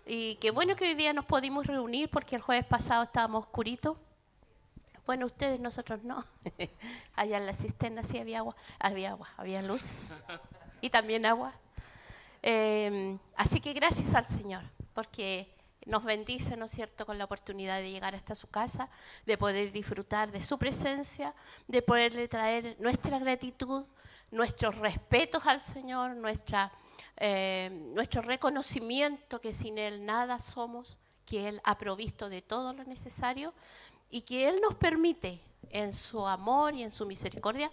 Y qué bueno que hoy día nos pudimos reunir porque el jueves pasado estábamos oscuritos. Bueno, ustedes, nosotros no. Allá en la cisterna sí había agua, había luz y también agua. Así que gracias al Señor, porque nos bendice, ¿no es cierto?, con la oportunidad de llegar hasta su casa, de poder disfrutar de su presencia, de poderle traer nuestra gratitud, nuestros respetos al Señor, nuestro reconocimiento que sin Él nada somos, que Él ha provisto de todo lo necesario y que Él nos permite en su amor y en su misericordia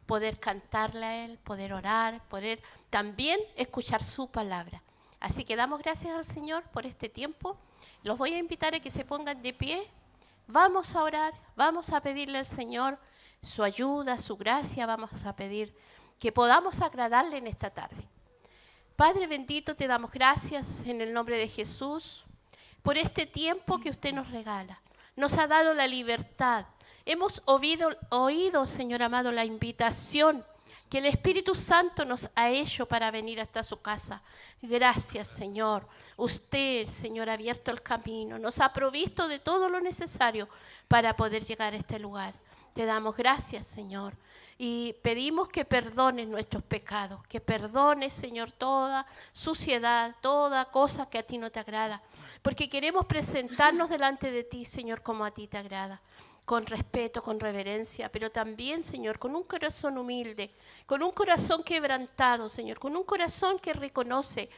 poder cantarle a Él, poder orar, poder también escuchar su palabra. Así que damos gracias al Señor por este tiempo. Los voy a invitar a que se pongan de pie. Vamos a orar, vamos a pedirle al Señor su ayuda, su gracia, vamos a pedir que podamos agradarle en esta tarde. Padre bendito, te damos gracias en el nombre de Jesús por este tiempo que usted nos regala. Nos ha dado la libertad. Hemos oído, Señor amado, la invitación que el Espíritu Santo nos ha hecho para venir hasta su casa. Gracias, Señor. Usted, Señor, ha abierto el camino, nos ha provisto de todo lo necesario para poder llegar a este lugar. Te damos gracias, Señor, y pedimos que perdones nuestros pecados, que perdones, Señor, toda suciedad, toda cosa que a ti no te agrada, porque queremos presentarnos delante de ti, Señor, como a ti te agrada, con respeto, con reverencia, pero también, Señor, con un corazón humilde, con un corazón quebrantado, Señor, con un corazón que reconoce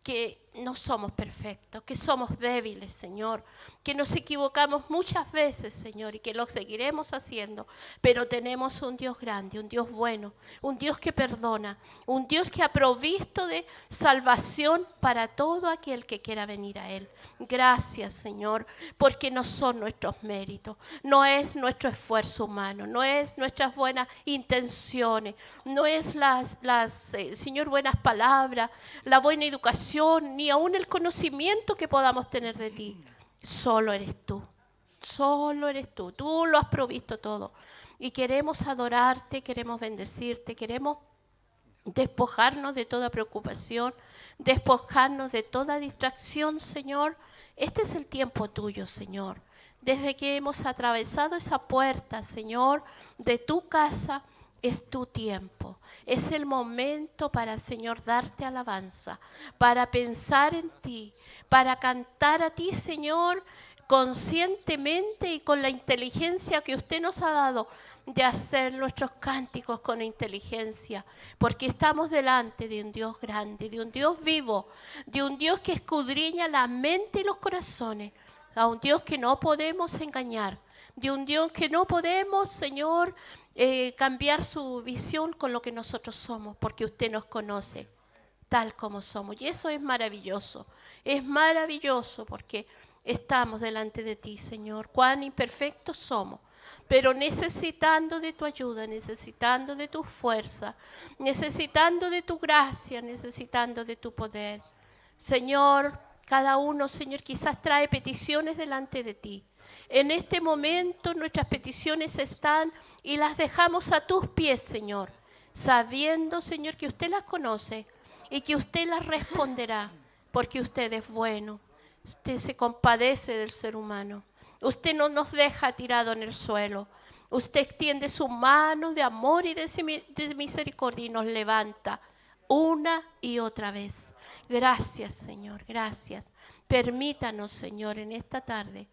que no somos perfectos, que somos débiles, Señor, que nos equivocamos muchas veces, Señor, y que lo seguiremos haciendo, pero tenemos un Dios grande, un Dios bueno, un Dios que perdona, un Dios que ha provisto de salvación para todo aquel que quiera venir a Él. Gracias, Señor, porque no son nuestros méritos, no es nuestro esfuerzo humano, no es nuestras buenas intenciones, no es Señor, buenas palabras, la buena educación, ni aún el conocimiento que podamos tener de ti. Solo eres tú, tú lo has provisto todo. Y queremos adorarte, queremos bendecirte, queremos despojarnos de toda preocupación, despojarnos de toda distracción, Señor. Este es el tiempo tuyo, Señor. Desde que hemos atravesado esa puerta, Señor, de tu casa, es tu tiempo. Es el momento para, Señor, darte alabanza, para pensar en ti, para cantar a ti, Señor, conscientemente y con la inteligencia que usted nos ha dado de hacer nuestros cánticos con inteligencia, porque estamos delante de un Dios grande, de un Dios vivo, de un Dios que escudriña la mente y los corazones, a un Dios que no podemos engañar, de un Dios que no podemos, Señor, cambiar su visión con lo que nosotros somos, porque usted nos conoce tal como somos. Y eso es maravilloso porque estamos delante de ti, Señor. Cuán imperfectos somos, pero necesitando de tu ayuda, necesitando de tu fuerza, necesitando de tu gracia, necesitando de tu poder. Señor, cada uno, Señor, quizás trae peticiones delante de ti. En este momento nuestras peticiones están y las dejamos a tus pies, Señor, sabiendo, Señor, que usted las conoce y que usted las responderá, porque usted es bueno. Usted se compadece del ser humano. Usted no nos deja tirado en el suelo. Usted extiende su mano de amor y de misericordia y nos levanta una y otra vez. Gracias, Señor, gracias. Permítanos, Señor, en esta tarde,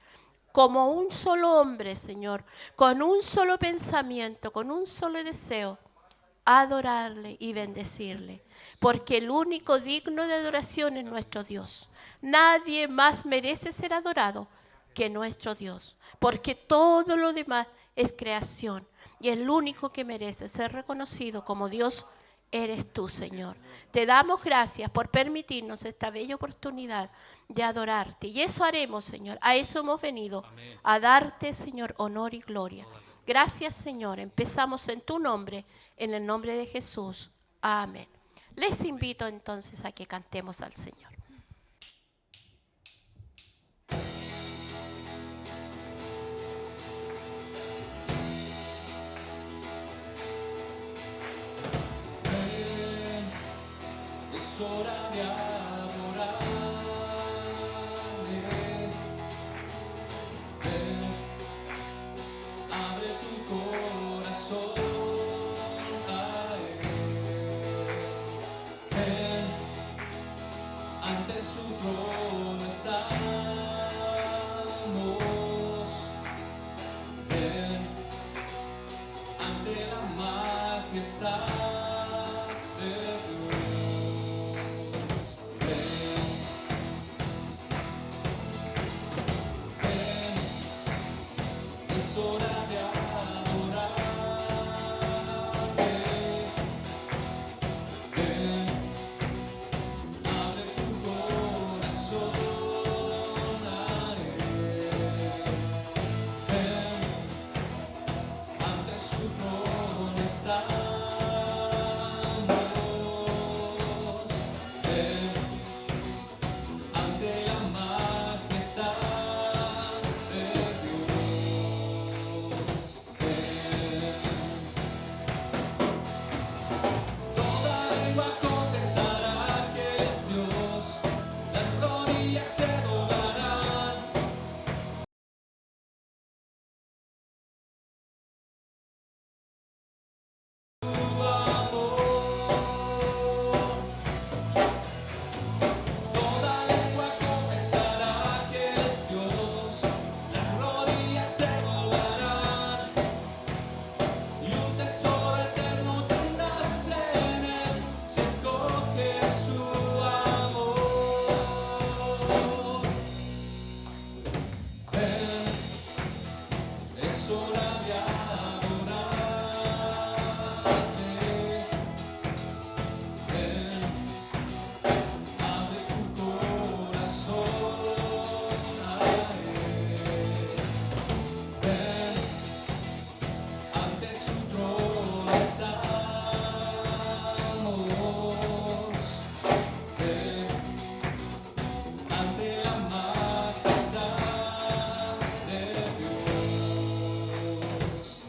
como un solo hombre, Señor, con un solo pensamiento, con un solo deseo, adorarle y bendecirle, porque el único digno de adoración es nuestro Dios. Nadie más merece ser adorado que nuestro Dios, porque todo lo demás es creación, y el único que merece ser reconocido como Dios eres tú, Señor. Te damos gracias por permitirnos esta bella oportunidad de adorarte, y eso haremos, Señor. A eso hemos venido, a darte, Señor, honor y gloria. Gracias, Señor. Empezamos en tu nombre, en el nombre de Jesús. Amén. Les invito entonces a que cantemos al Señor. Es hora de adorar. corazón a Él. Ven, ante su trono estamos. Ven, ante la majestad de Dios. Ven, es hora de adorarte. Ven, abre tu corazón a Él. Ven, ante su trono estamos. Ven, ante la majestad de Dios. Ven. Toda lengua confesará que es Dios, las glorias se doblarán. Tu amor. Toda lengua confesará que es Dios, las rodillas se doblarán, y un tesoro eterno tendrás en Él, si escoges su amor. Ven, es hora de adorarte. Ven, abre tu corazón a Él. Ven, ante su trono estamos. Ven, ante la majestad de Dios.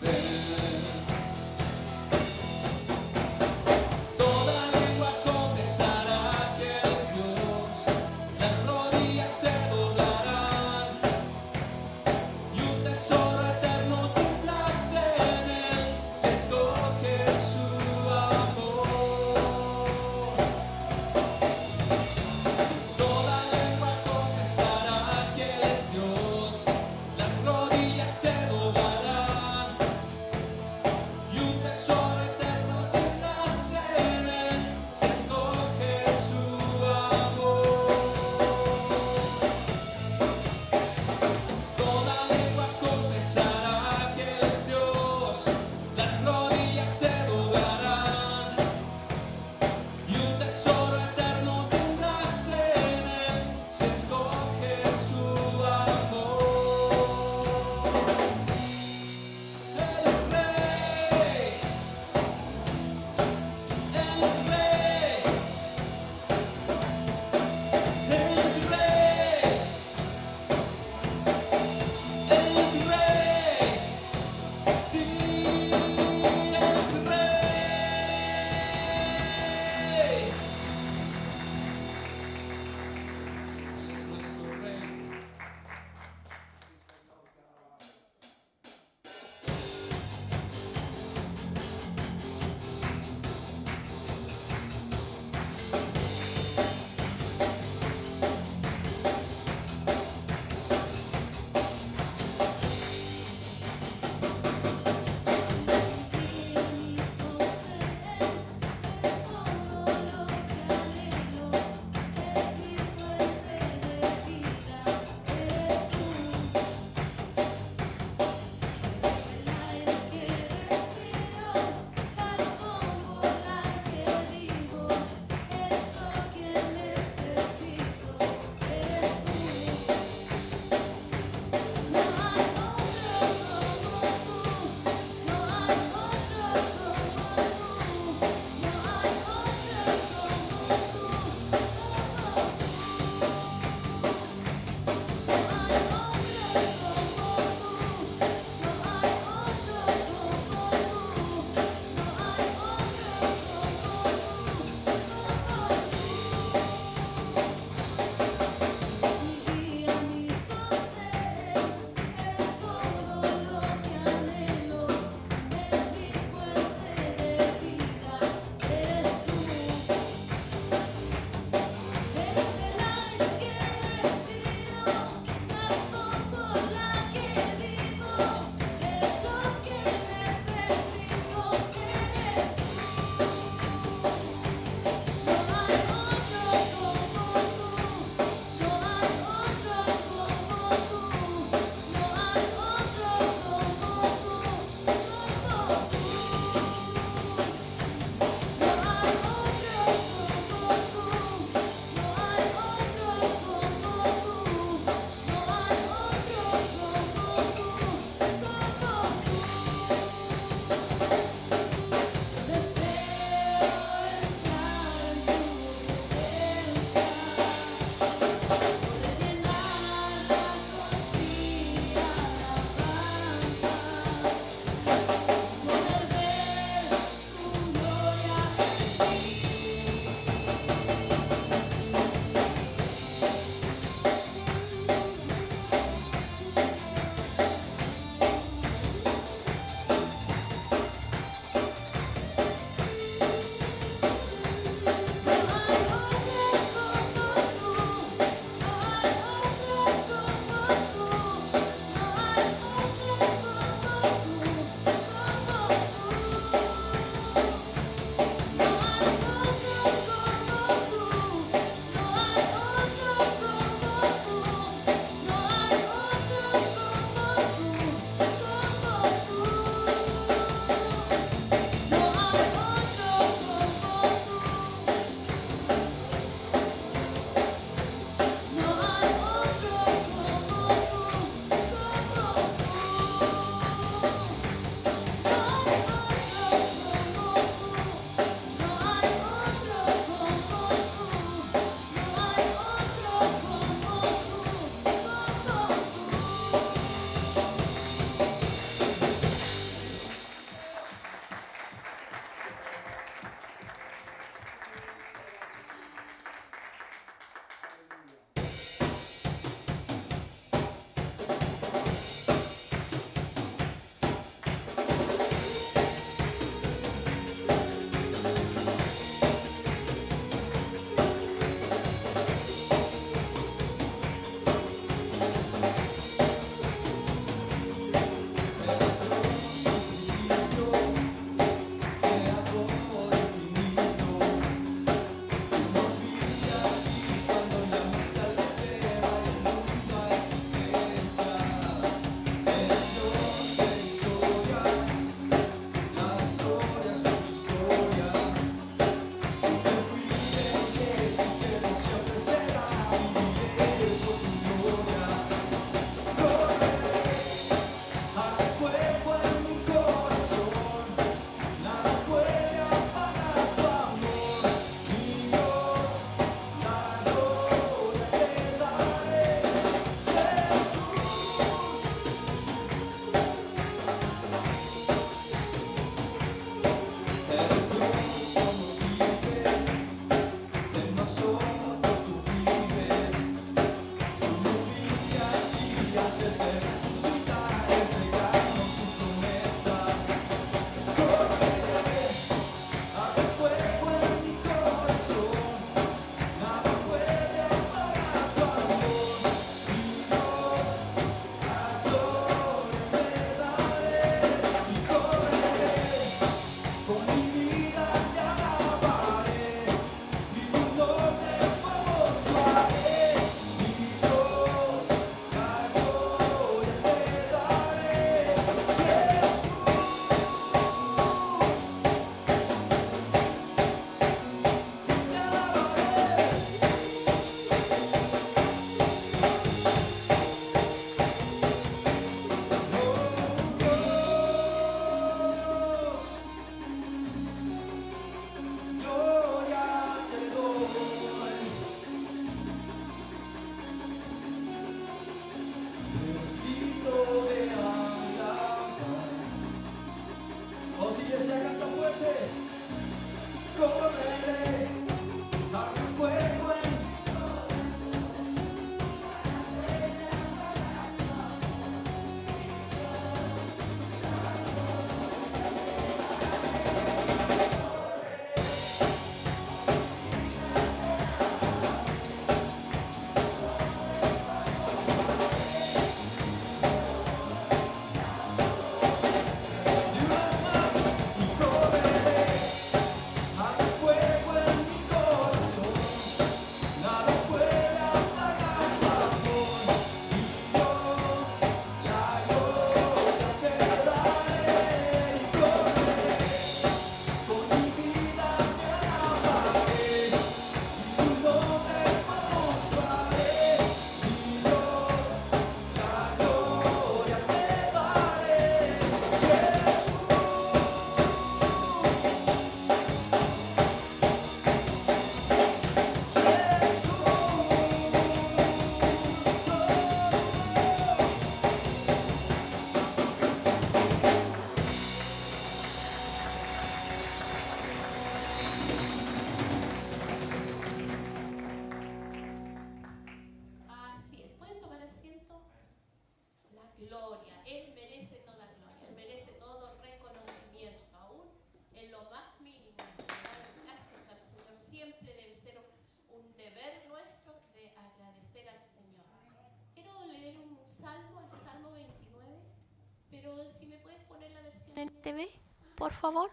puedes poner la versión en TV, por favor?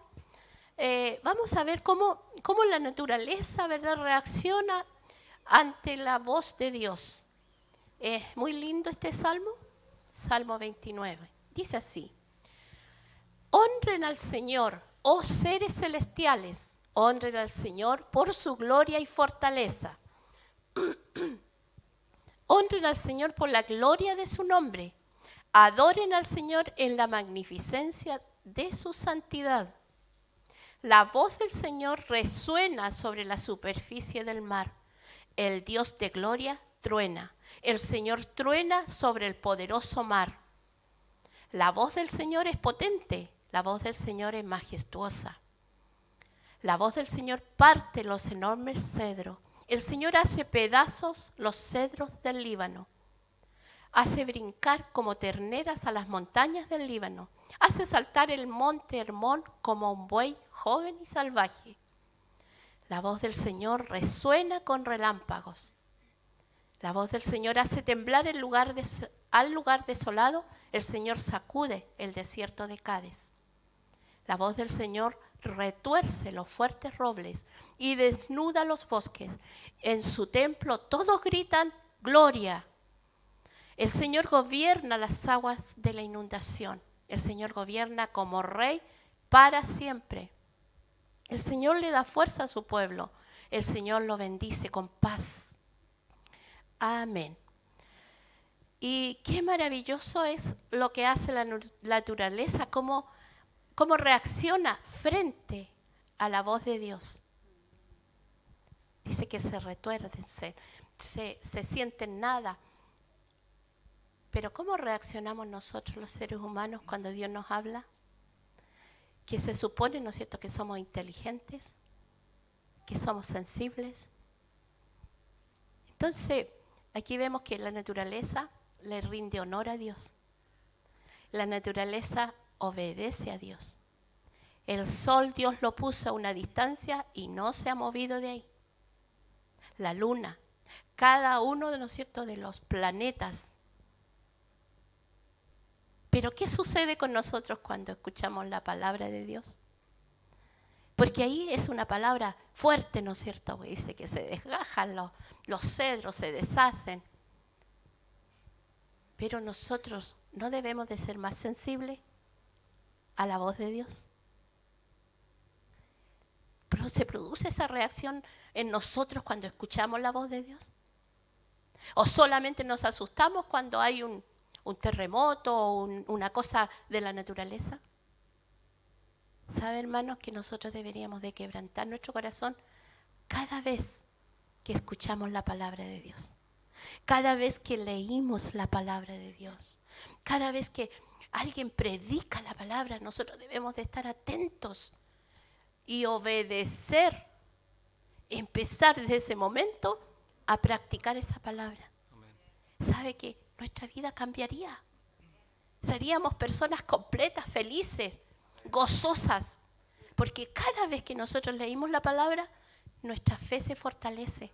Vamos a ver cómo la naturaleza, ¿verdad?, reacciona ante la voz de Dios. Es muy lindo este salmo, Salmo 29. Dice así: honren al Señor, oh seres celestiales, honren al Señor por su gloria y fortaleza. Honren al Señor por la gloria de su nombre. Adoren al Señor en la magnificencia de su santidad. La voz del Señor resuena sobre la superficie del mar. El Dios de gloria truena. El Señor truena sobre el poderoso mar. La voz del Señor es potente. La voz del Señor es majestuosa. La voz del Señor parte los enormes cedros. El Señor hace pedazos los cedros del Líbano. Hace brincar como terneras a las montañas del Líbano. Hace saltar el monte Hermón como un buey joven y salvaje. La voz del Señor resuena con relámpagos. La voz del Señor hace temblar al lugar desolado. El Señor sacude el desierto de Cádiz. La voz del Señor retuerce los fuertes robles y desnuda los bosques. En su templo todos gritan gloria. El Señor gobierna las aguas de la inundación. El Señor gobierna como rey para siempre. El Señor le da fuerza a su pueblo. El Señor lo bendice con paz. Amén. Y qué maravilloso es lo que hace la naturaleza, cómo reacciona frente a la voz de Dios. Dice que se retuercen, se sienten nada. Pero ¿cómo reaccionamos nosotros los seres humanos cuando Dios nos habla? Que se supone, ¿no es cierto?, que somos inteligentes, que somos sensibles. Entonces, aquí vemos que la naturaleza le rinde honor a Dios. La naturaleza obedece a Dios. El sol Dios lo puso a una distancia y no se ha movido de ahí. La luna, cada uno de, ¿no es cierto?, de los planetas. Pero ¿qué sucede con nosotros cuando escuchamos la palabra de Dios? Porque ahí es una palabra fuerte, ¿no es cierto? Dice que se desgajan los cedros, se deshacen. Pero nosotros no debemos de ser más sensibles a la voz de Dios. Pero ¿se produce esa reacción en nosotros cuando escuchamos la voz de Dios? ¿O solamente nos asustamos cuando hay un terremoto o una cosa de la naturaleza? ¿Sabe, hermanos, que nosotros deberíamos de quebrantar nuestro corazón cada vez que escuchamos la palabra de Dios? Cada vez que leímos la palabra de Dios, cada vez que alguien predica la palabra, nosotros debemos de estar atentos y obedecer, empezar desde ese momento a practicar esa palabra. Amén. ¿Sabe que nuestra vida cambiaría? Seríamos personas completas, felices, gozosas, porque cada vez que nosotros leímos la palabra, nuestra fe se fortalece.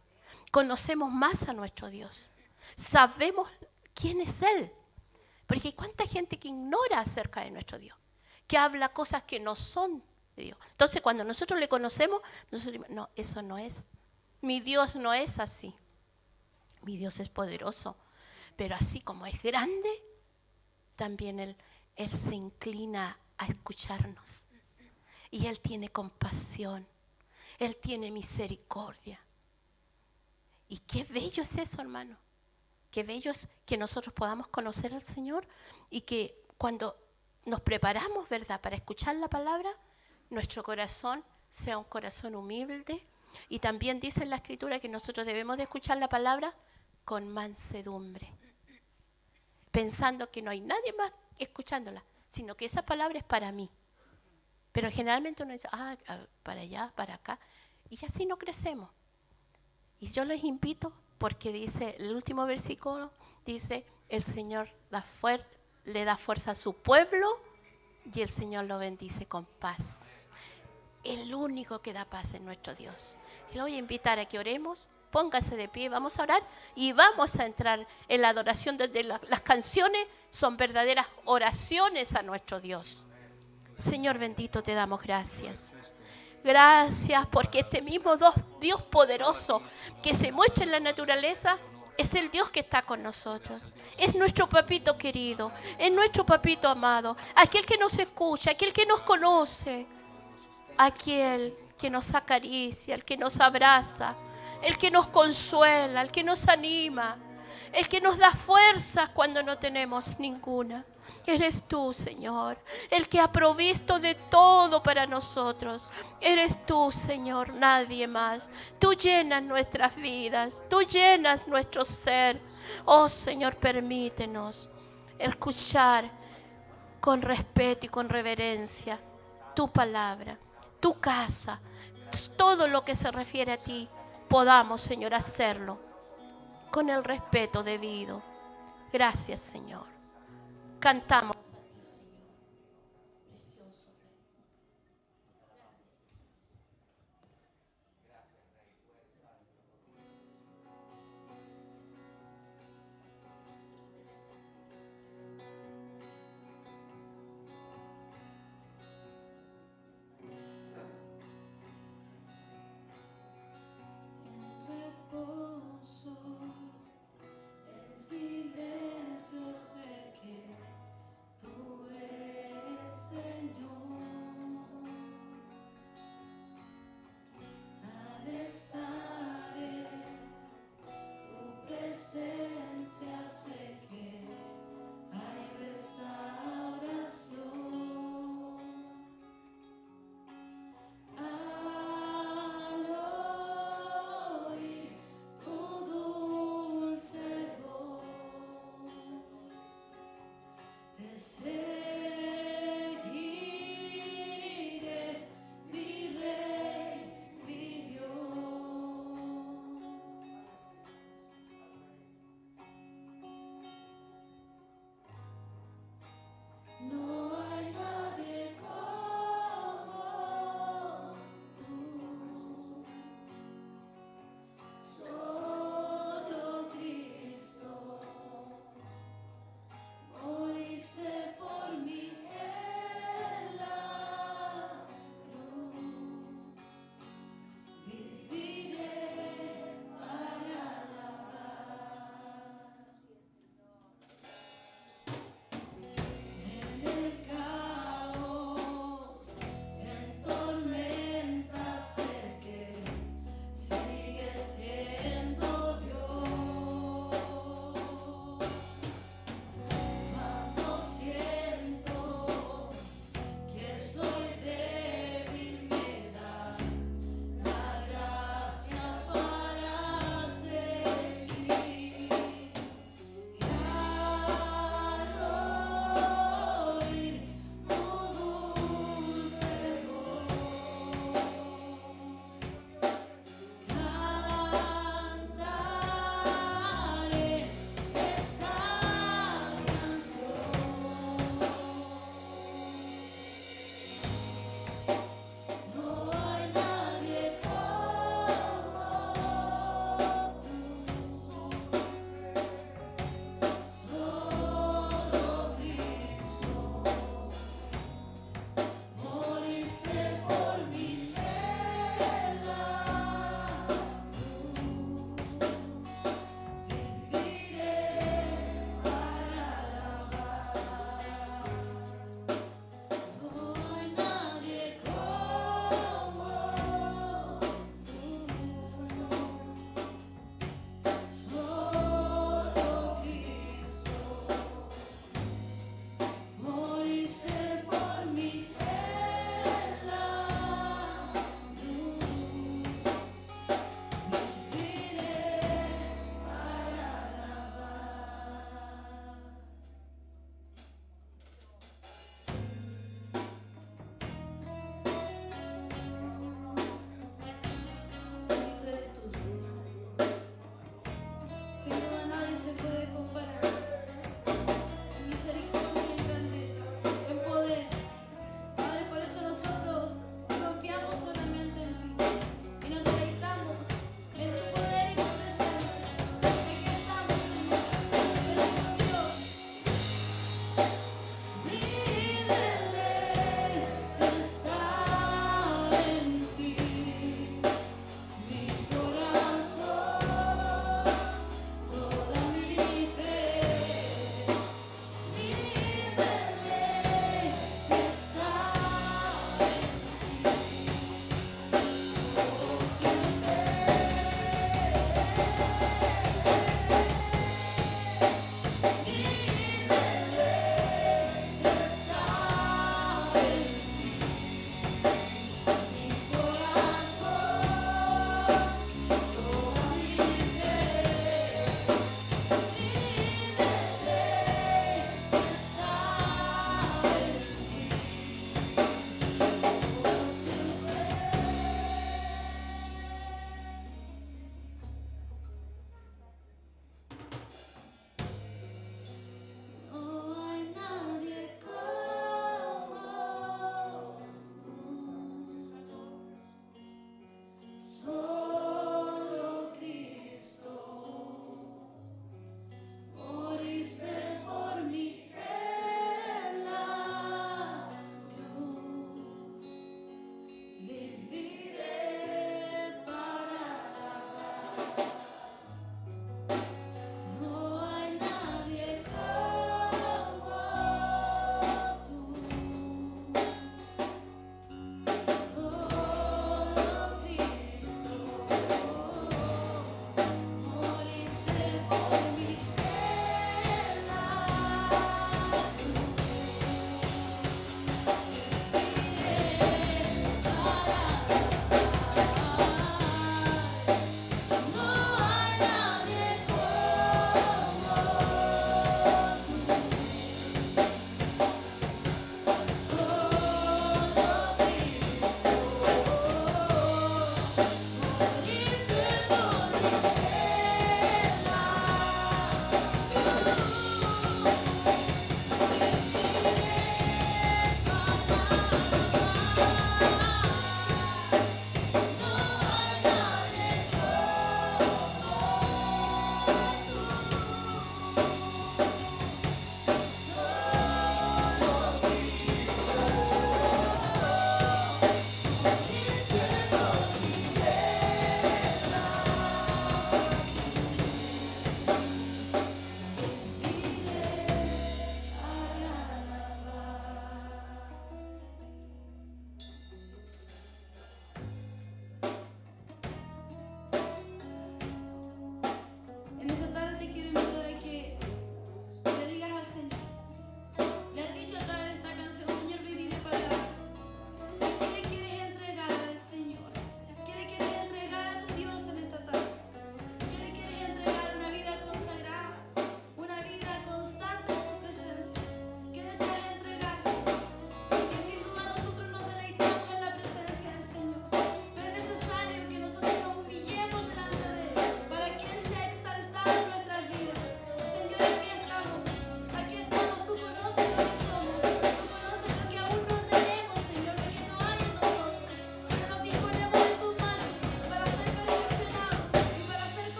Conocemos más a nuestro Dios. Sabemos quién es Él. Porque hay cuánta gente que ignora acerca de nuestro Dios, que habla cosas que no son de Dios. Entonces, cuando nosotros le conocemos, nosotros decimos, no, eso no es. Mi Dios no es así. Mi Dios es poderoso. Pero así como es grande, también Él se inclina a escucharnos. Y Él tiene compasión. Él tiene misericordia. Y qué bello es eso, hermano. Qué bello es que nosotros podamos conocer al Señor y que cuando nos preparamos, ¿verdad?, para escuchar la palabra, nuestro corazón sea un corazón humilde. Y también dice en la Escritura que nosotros debemos de escuchar la palabra con mansedumbre, pensando que no hay nadie más escuchándola, sino que esa palabra es para mí. Pero generalmente uno dice, para allá, para acá, y así no crecemos. Y yo les invito, porque dice, el último versículo dice, el Señor le da fuerza a su pueblo y el Señor lo bendice con paz. El único que da paz es nuestro Dios. Y le voy a invitar a que oremos póngase de pie, vamos a orar y vamos a entrar en la adoración desde las canciones, son verdaderas oraciones a nuestro Dios. Señor bendito, te damos gracias. Gracias porque este mismo Dios poderoso que se muestra en la naturaleza es el Dios que está con nosotros. Es nuestro papito querido, es nuestro papito amado, aquel que nos escucha, aquel que nos conoce, aquel que nos acaricia, el que nos abraza, el que nos consuela, el que nos anima, el que nos da fuerzas cuando no tenemos ninguna. Eres tú, Señor, el que ha provisto de todo para nosotros. Eres tú, Señor, nadie más. Tú llenas nuestras vidas, tú llenas nuestro ser. Oh, Señor, permítenos escuchar con respeto y con reverencia tu palabra, tu casa, todo lo que se refiere a ti. Podamos, Señor, hacerlo con el respeto debido. Gracias, Señor. Cantamos. En silencio sé que tú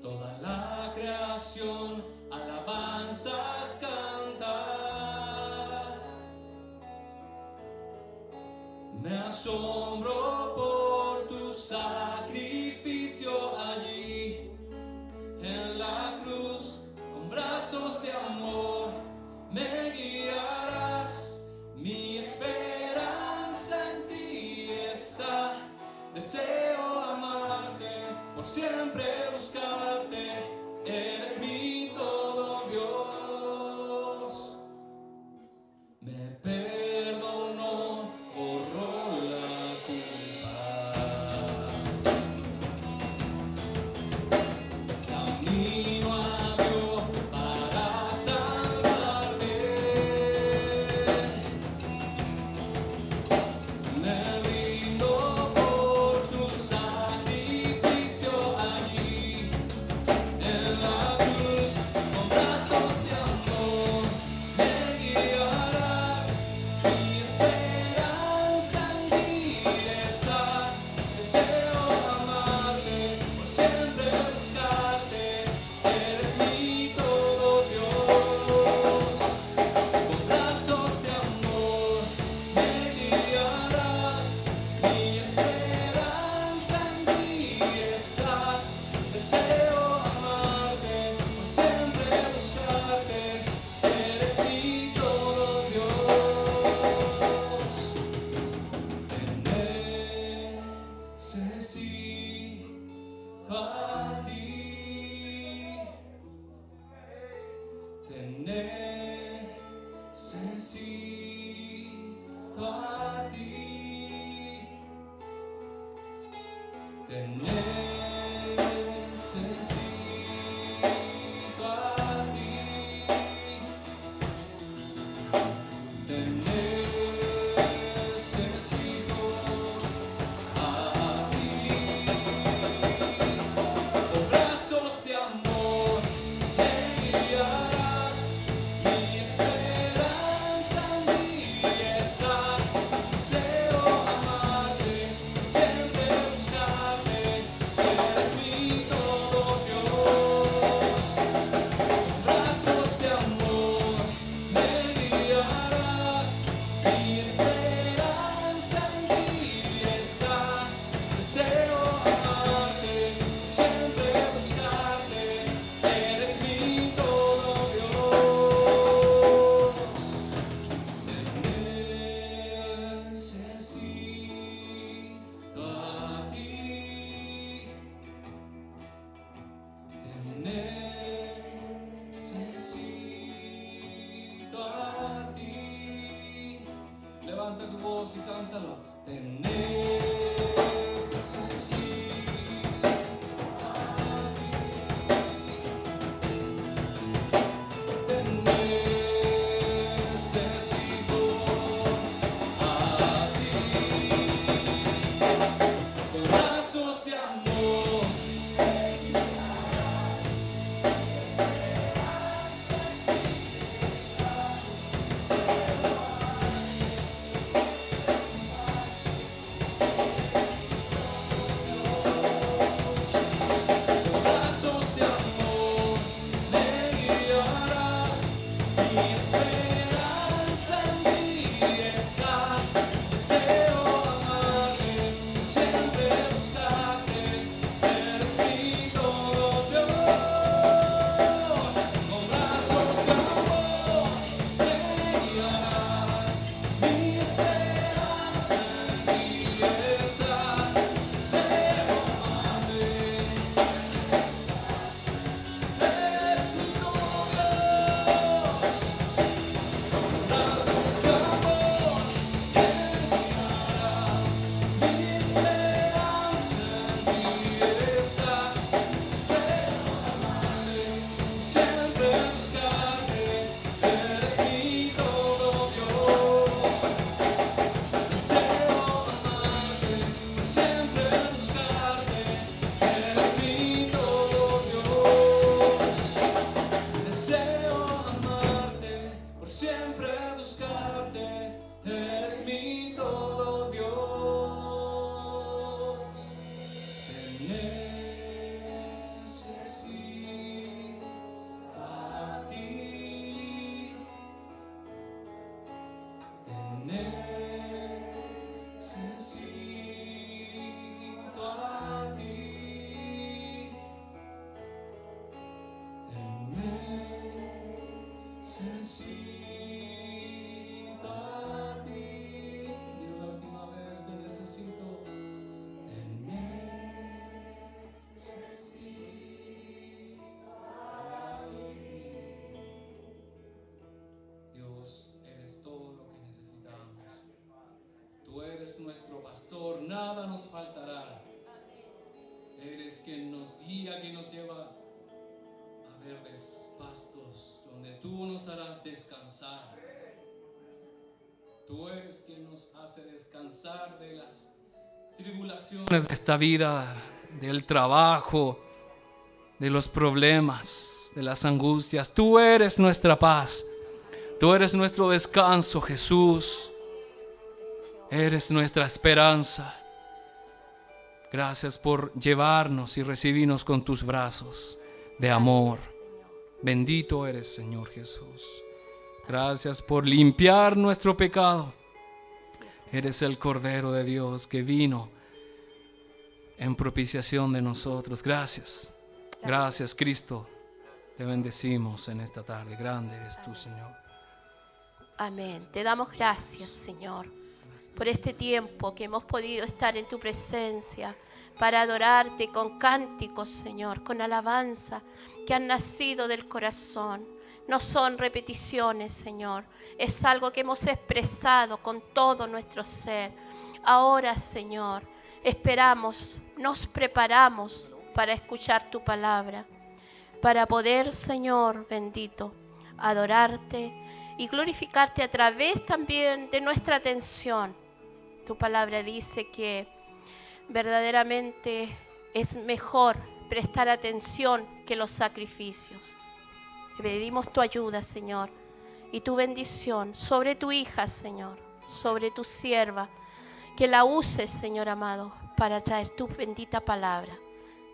Toda la creación alabanzas canta. Me asombro por tu sacrificio allí en la cruz, con brazos de amor me guiarás. Mi esperanza en ti está, deseo amarte, por siempre buscarte, eres mi todo Dios. Me perdonó, borró la culpa. Camino abrió para salvarme. Me rindo por tu sacrificio allí en la pastor, nada nos faltará. Eres quien nos guía, quien nos lleva a verdes pastos, donde tú nos harás descansar. Tú eres quien nos hace descansar de las tribulaciones de esta vida, del trabajo, de los problemas, de las angustias. Tú eres nuestra paz. Tú eres nuestro descanso, Jesús. Eres nuestra esperanza. Gracias por llevarnos y recibirnos con tus brazos de amor. Bendito eres, Señor Jesús. Gracias por limpiar nuestro pecado. Eres el Cordero de Dios que vino en propiciación de nosotros. Gracias. Gracias, Cristo. Te bendecimos en esta tarde. Grande eres tú, Señor. Amén. Te damos gracias, Señor, por este tiempo que hemos podido estar en tu presencia para adorarte con cánticos, Señor, con alabanza que han nacido del corazón. No son repeticiones, Señor. Es algo que hemos expresado con todo nuestro ser. Ahora, Señor, esperamos, nos preparamos para escuchar tu palabra, para poder, Señor bendito, adorarte y glorificarte a través también de nuestra atención. Tu palabra dice que verdaderamente es mejor prestar atención que los sacrificios. Pedimos tu ayuda, Señor, y tu bendición sobre tu hija, Señor, sobre tu sierva, que la uses, Señor amado, para traer tu bendita palabra.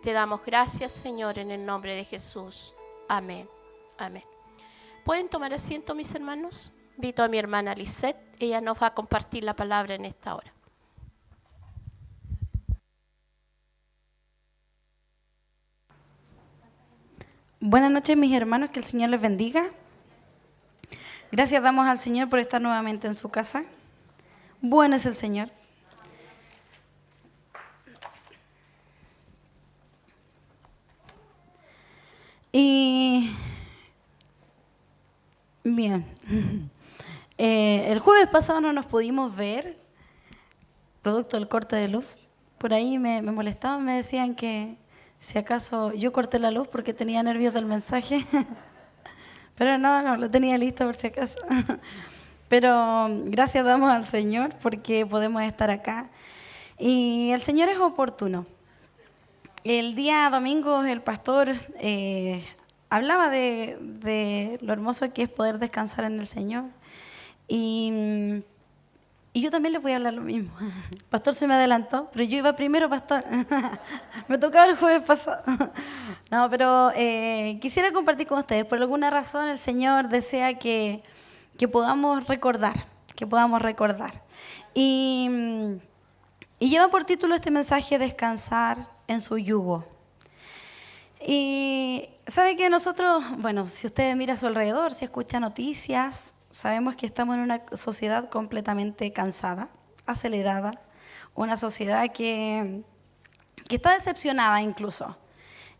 Te damos gracias, Señor, en el nombre de Jesús. Amén. Amén. ¿Pueden tomar asiento, mis hermanos? Invito a mi hermana Lisette. Ella nos va a compartir la palabra en esta hora. Buenas noches, mis hermanos, que el Señor les bendiga. Gracias damos al Señor por estar nuevamente en su casa. Bueno es el Señor. Y bien, el jueves pasado no nos pudimos ver, producto del corte de luz. Por ahí me molestaban, me decían que si acaso yo corté la luz porque tenía nervios del mensaje. Pero no, lo tenía listo por si acaso. Pero gracias damos al Señor porque podemos estar acá. Y el Señor es oportuno. El día domingo el pastor hablaba de lo hermoso que es poder descansar en el Señor. Y yo también les voy a hablar lo mismo. El pastor se me adelantó, pero yo iba primero, pastor. Me tocaba el jueves pasado. No, pero quisiera compartir con ustedes. Por alguna razón el Señor desea que podamos recordar, Y lleva por título este mensaje, Descansar en su yugo. Y sabe que nosotros, bueno, si usted mira a su alrededor, si escucha noticias, sabemos que estamos en una sociedad completamente cansada, acelerada, una sociedad que está decepcionada incluso.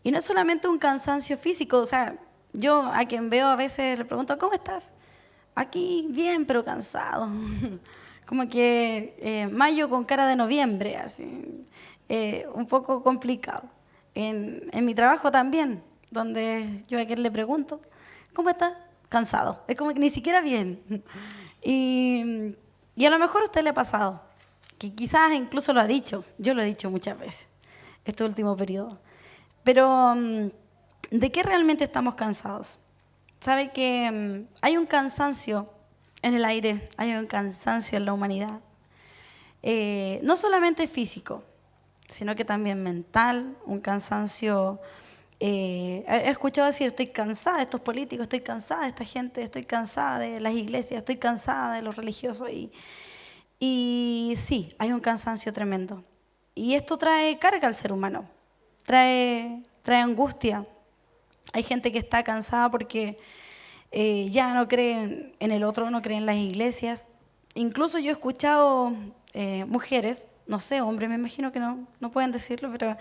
Y no es solamente un cansancio físico, o sea, yo a quien veo a veces le pregunto, ¿cómo estás? Aquí bien, pero cansado. Como que mayo con cara de noviembre, así. Un poco complicado. En mi trabajo también, donde yo a quien le pregunto, ¿cómo estás? Cansado. Es como que ni siquiera bien. Y a lo mejor a usted le ha pasado, que quizás incluso lo ha dicho, yo lo he dicho muchas veces, este último periodo. Pero, ¿de qué realmente estamos cansados? Sabe que hay un cansancio en el aire, hay un cansancio en la humanidad. No solamente físico, sino que también mental, un cansancio. He escuchado decir, estoy cansada de estos políticos, estoy cansada de esta gente, estoy cansada de las iglesias, estoy cansada de los religiosos. Y sí, hay un cansancio tremendo. Y esto trae carga al ser humano, trae angustia. Hay gente que está cansada porque ya no creen en el otro, no creen en las iglesias. Incluso yo he escuchado mujeres, no sé, hombres me imagino que no pueden decirlo, pero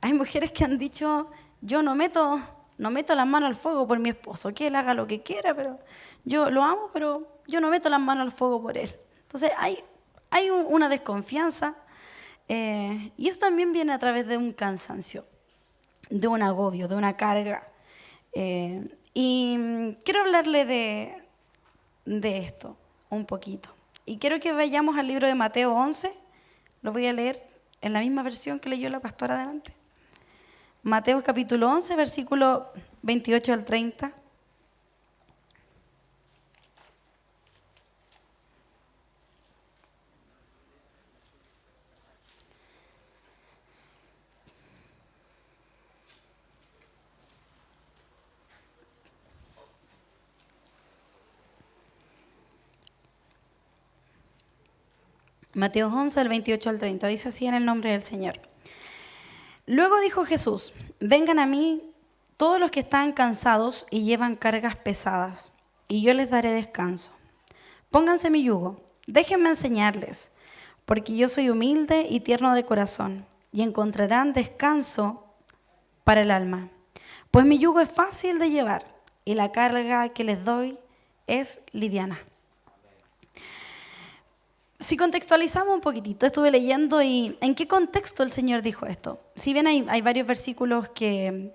hay mujeres que han dicho, yo no meto las manos al fuego por mi esposo, que él haga lo que quiera, pero yo lo amo, pero yo no meto las manos al fuego por él. Entonces hay una desconfianza, Y eso también viene a través de un cansancio, de un agobio, de una carga. Y quiero hablarle de esto un poquito. Y quiero que vayamos al libro de Mateo 11. Lo voy a leer en la misma versión que leyó la pastora adelante. Mateo capítulo 11, versículo 28 al 30. Mateo 11, del 28 al 30, dice así en el nombre del Señor. Luego dijo Jesús, vengan a mí todos los que están cansados y llevan cargas pesadas, y yo les daré descanso. Pónganse mi yugo, déjenme enseñarles, porque yo soy humilde y tierno de corazón, y encontrarán descanso para el alma. Pues mi yugo es fácil de llevar, y la carga que les doy es liviana. Si contextualizamos un poquitito, estuve leyendo y ¿en qué contexto el Señor dijo esto? Si bien hay varios versículos que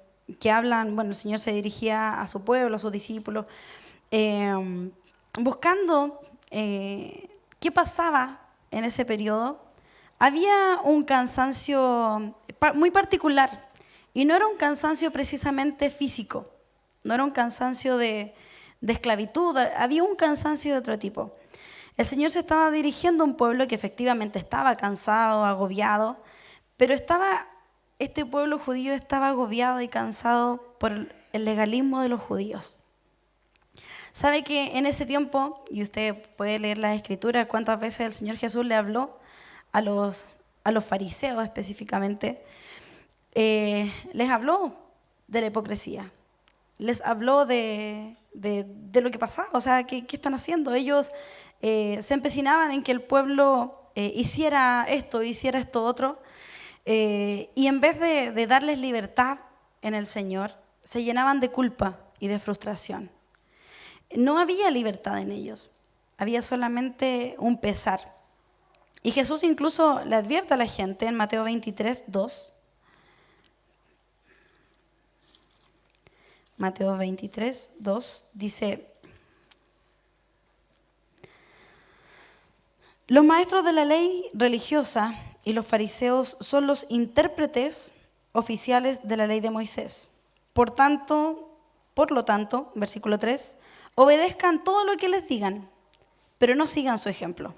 hablan, bueno, el Señor se dirigía a su pueblo, a sus discípulos, buscando qué pasaba en ese periodo, había un cansancio muy particular y no era un cansancio precisamente físico, no era un cansancio de esclavitud, había un cansancio de otro tipo. El Señor se estaba dirigiendo a un pueblo que efectivamente estaba cansado, agobiado, pero este pueblo judío estaba agobiado y cansado por el legalismo de los judíos. ¿Sabe que en ese tiempo, y usted puede leer las Escrituras, cuántas veces el Señor Jesús le habló a los fariseos específicamente? Les habló de la hipocresía, les habló de lo que pasaba, o sea, ¿qué están haciendo? Ellos se empecinaban en que el pueblo hiciera esto otro, y en vez de darles libertad en el Señor, se llenaban de culpa y de frustración. No había libertad en ellos, había solamente un pesar. Y Jesús incluso le advierte a la gente en Mateo 23, 2. Mateo 23, 2 dice: los maestros de la ley religiosa y los fariseos son los intérpretes oficiales de la ley de Moisés. Por lo tanto, versículo 3, obedezcan todo lo que les digan, pero no sigan su ejemplo,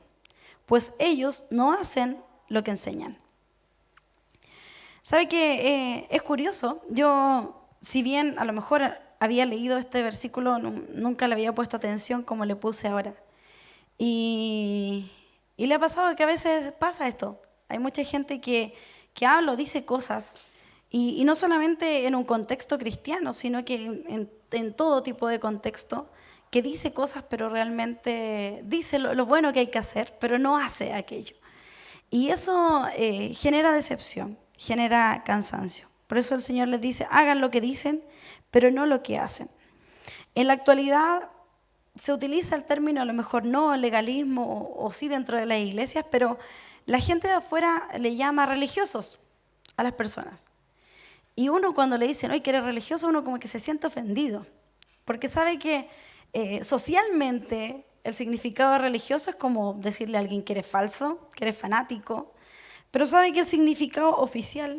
pues ellos no hacen lo que enseñan. ¿Sabe qué? Es curioso, yo, si bien a lo mejor había leído este versículo, nunca le había puesto atención como le puse ahora. Y le ha pasado que a veces pasa esto. Hay mucha gente que habla o dice cosas, y no solamente en un contexto cristiano, sino que en todo tipo de contexto, que dice cosas, pero realmente dice lo bueno que hay que hacer, pero no hace aquello. Y eso genera decepción, genera cansancio. Por eso el Señor les dice, hagan lo que dicen, pero no lo que hacen. En la actualidad se utiliza el término, a lo mejor no legalismo o sí dentro de las iglesias, pero la gente de afuera le llama religiosos a las personas. Y uno cuando le dicen, oye, que eres religioso, uno como que se siente ofendido, porque sabe que socialmente el significado de religioso es como decirle a alguien que eres falso, que eres fanático, pero sabe que el significado oficial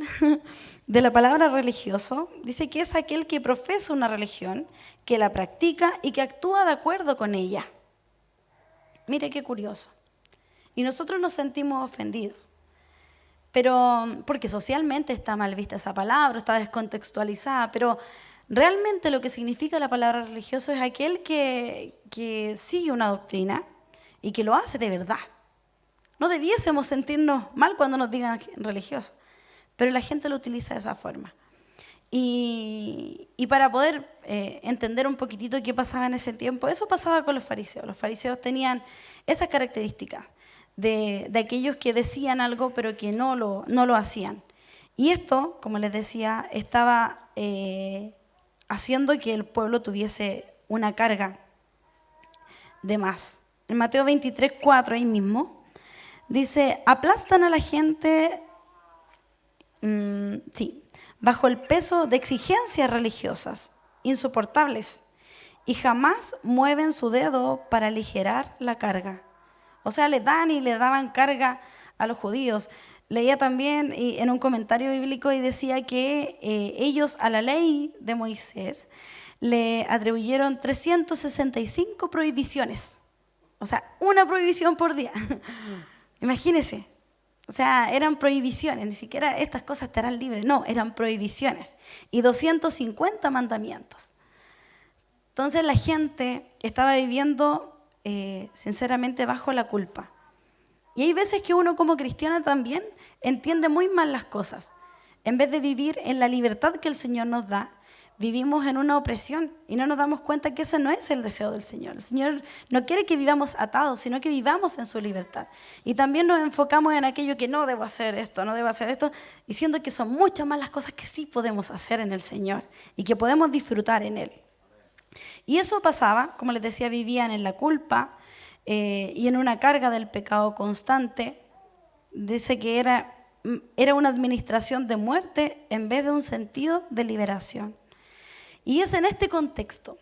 de la palabra religioso dice que es aquel que profesa una religión, que la practica y que actúa de acuerdo con ella. Mire qué curioso. Y nosotros nos sentimos ofendidos, pero porque socialmente está mal vista esa palabra, está descontextualizada, pero realmente lo que significa la palabra religioso es aquel que sigue una doctrina y que lo hace de verdad. No debiésemos sentirnos mal cuando nos digan religiosos, pero la gente lo utiliza de esa forma. Y para poder entender un poquitito qué pasaba en ese tiempo, eso pasaba con los fariseos. Los fariseos tenían esas características de aquellos que decían algo pero que no lo hacían. Y esto, como les decía, estaba haciendo que el pueblo tuviese una carga de más. En Mateo 23, 4, ahí mismo, Dice, aplastan a la gente, bajo el peso de exigencias religiosas insoportables y jamás mueven su dedo para aligerar la carga. O sea, le dan y le daban carga a los judíos. Leía también en un comentario bíblico y decía que ellos a la ley de Moisés le atribuyeron 365 prohibiciones. O sea, una prohibición por día. Imagínense. O sea, eran prohibiciones, ni siquiera estas cosas estarán libres. No, eran prohibiciones. Y 250 mandamientos. Entonces la gente estaba viviendo sinceramente bajo la culpa. Y hay veces que uno como cristiano también entiende muy mal las cosas. En vez de vivir en la libertad que el Señor nos da, vivimos en una opresión y no nos damos cuenta que ese no es el deseo del Señor. El Señor no quiere que vivamos atados, sino que vivamos en su libertad. Y también nos enfocamos en aquello que no debo hacer esto, no debo hacer esto, diciendo que son muchas más las cosas que sí podemos hacer en el Señor y que podemos disfrutar en Él. Y eso pasaba, como les decía, vivían en la culpa y en una carga del pecado constante. Dice que era una administración de muerte en vez de un sentido de liberación. Y es en este contexto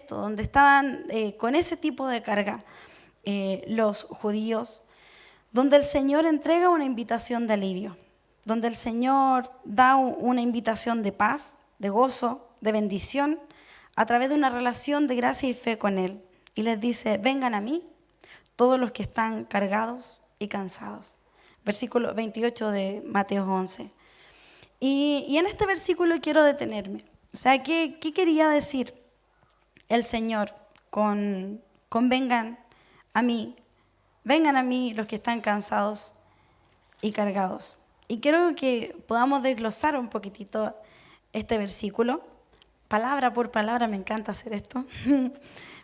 donde estaban con ese tipo de carga los judíos, donde el Señor entrega una invitación de alivio, donde el Señor da una invitación de paz, de gozo, de bendición, a través de una relación de gracia y fe con Él. Y les dice, vengan a mí, todos los que están cargados y cansados. Versículo 28 de Mateo 11. Y en este versículo quiero detenerme. O sea, ¿qué quería decir el Señor con vengan a mí los que están cansados y cargados? Y quiero que podamos desglosar un poquitito este versículo, palabra por palabra. Me encanta hacer esto,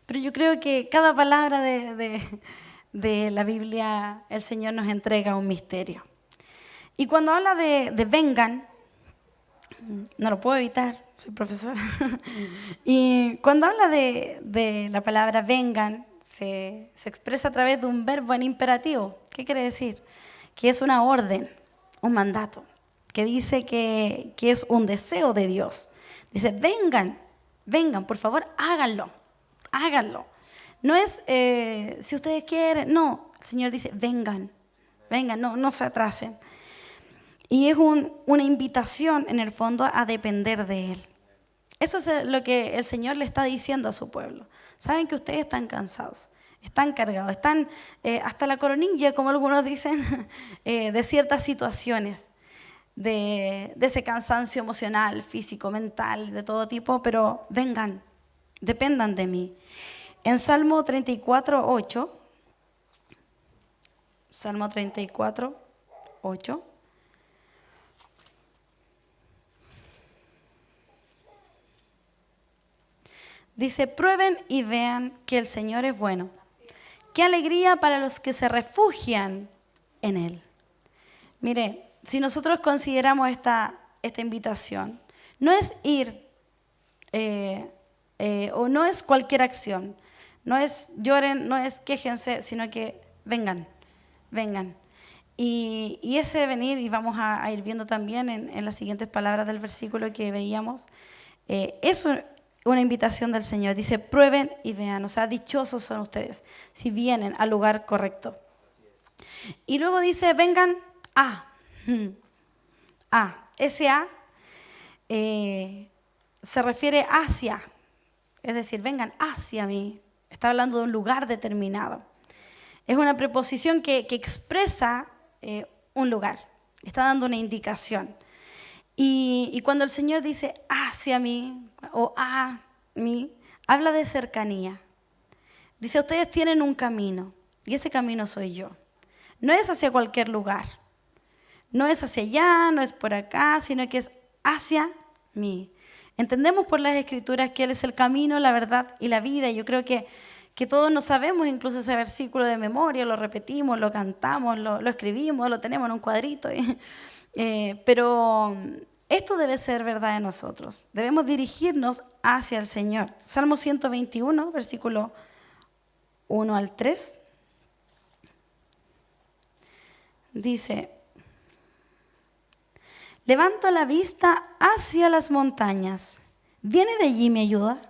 pero yo creo que cada palabra de la Biblia el Señor nos entrega un misterio. Y cuando habla de vengan, no lo puedo evitar, soy profesora. Y cuando habla de la palabra vengan, se expresa a través de un verbo en imperativo. ¿Qué quiere decir? Que es una orden, un mandato, que dice que es un deseo de Dios. Dice, vengan, por favor, háganlo. No es si ustedes quieren, no. El Señor dice, vengan, no se atrasen. Y es una invitación, en el fondo, a depender de Él. Eso es lo que el Señor le está diciendo a su pueblo. Saben que ustedes están cansados, están cargados, están hasta la coronilla, como algunos dicen, de ciertas situaciones, de ese cansancio emocional, físico, mental, de todo tipo, pero vengan, dependan de mí. En Salmo 34:8, Salmo 34:8, dice, prueben y vean que el Señor es bueno. Qué alegría para los que se refugian en Él. Mire, si nosotros consideramos esta invitación, no es ir o no es cualquier acción, no es lloren, no es quéjense, sino que vengan. Y ese venir, y vamos a ir viendo también en las siguientes palabras del versículo que veíamos, es una invitación del Señor. Dice, prueben y vean. O sea, dichosos son ustedes si vienen al lugar correcto. Y luego dice, vengan ese se refiere hacia. Es decir, vengan hacia mí. Está hablando de un lugar determinado. Es una preposición que expresa un lugar. Está dando una indicación. Y cuando el Señor dice hacia mí o a mí, habla de cercanía. Dice, ustedes tienen un camino y ese camino soy yo. No es hacia cualquier lugar. No es hacia allá, no es por acá, sino que es hacia mí. Entendemos por las Escrituras que Él es el camino, la verdad y la vida. Yo creo que todos no sabemos incluso ese versículo de memoria, lo repetimos, lo cantamos, lo escribimos, lo tenemos en un cuadrito. Pero esto debe ser verdad de nosotros. Debemos dirigirnos hacia el Señor. Salmo 121, versículo 1 al 3. dice, levanto la vista hacia las montañas. ¿Viene de allí mi ayuda?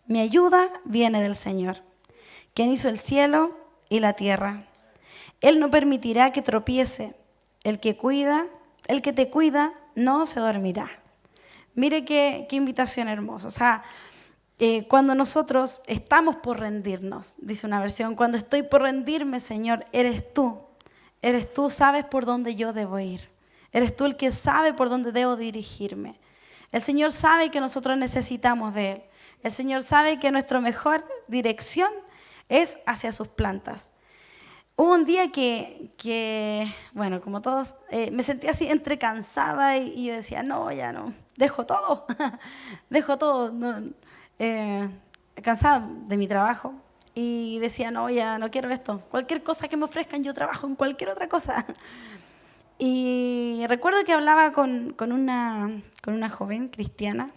Mi ayuda viene del Señor, quien hizo el cielo y la tierra. Él no permitirá que tropiece. El que te cuida, no se dormirá. Mire qué invitación hermosa. O sea, cuando nosotros estamos por rendirnos, dice una versión, cuando estoy por rendirme, Señor, eres tú. Eres tú, sabes por dónde yo debo ir. Eres tú el que sabe por dónde debo dirigirme. El Señor sabe que nosotros necesitamos de Él. El Señor sabe que nuestra mejor dirección es hacia sus plantas. Hubo un día que bueno, como todos, me sentía así entre cansada y yo decía, no, ya no, dejo todo, dejo todo, no, cansada de mi trabajo. Y decía, no, ya no quiero esto. Cualquier cosa que me ofrezcan, yo trabajo en cualquier otra cosa. Y recuerdo que hablaba con una joven cristiana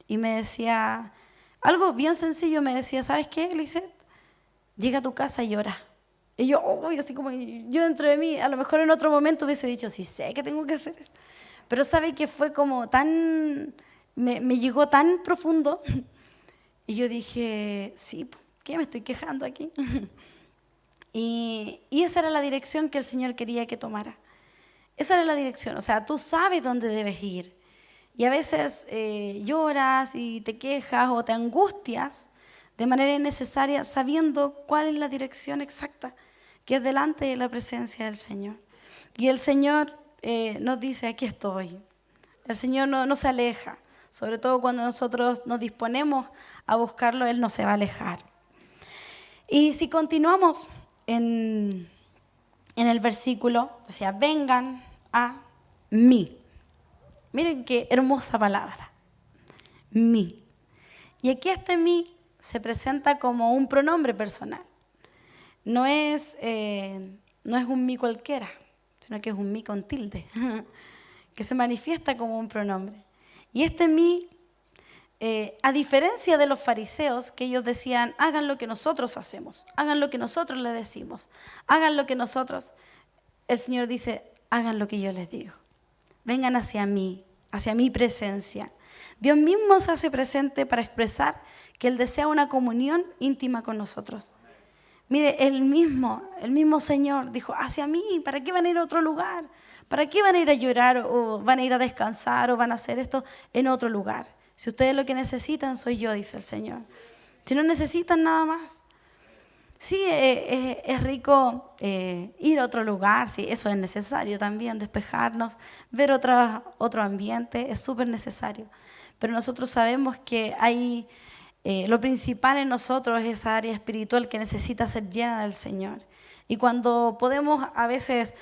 y me decía, algo bien sencillo, me decía, ¿sabes qué, Lisette? Llega a tu casa y llora. Y yo, así como, yo dentro de mí, a lo mejor en otro momento hubiese dicho, sí sé que tengo que hacer eso. Pero sabe que fue como tan, me llegó tan profundo. Y yo dije, sí, ¿qué me estoy quejando aquí? Y esa era la dirección que el Señor quería que tomara. Esa era la dirección, o sea, tú sabes dónde debes ir. Y a veces lloras y te quejas o te angustias de manera innecesaria sabiendo cuál es la dirección exacta, que es delante de la presencia del Señor. Y el Señor nos dice, aquí estoy. El Señor no se aleja, sobre todo cuando nosotros nos disponemos a buscarlo, Él no se va a alejar. Y si continuamos en el versículo, decía, vengan a mí. Miren qué hermosa palabra, mí. Y aquí este mí se presenta como un pronombre personal. No es un mí cualquiera, sino que es un mí con tilde, que se manifiesta como un pronombre. Y este mí, a diferencia de los fariseos, que ellos decían, hagan lo que nosotros hacemos, hagan lo que nosotros les decimos, hagan lo que nosotros, el Señor dice, hagan lo que yo les digo. Vengan hacia mí, hacia mi presencia. Dios mismo se hace presente para expresar que Él desea una comunión íntima con nosotros. Mire, el mismo Señor dijo, hacia mí, ¿para qué van a ir a otro lugar? ¿Para qué van a ir a llorar o van a ir a descansar o van a hacer esto en otro lugar? Si ustedes lo que necesitan soy yo, dice el Señor. Si no necesitan nada más. Sí, es rico ir a otro lugar, sí, eso es necesario también, despejarnos, ver otro ambiente, es súper necesario. Pero nosotros sabemos que hay, lo principal en nosotros es esa área espiritual que necesita ser llena del Señor. Y cuando podemos a veces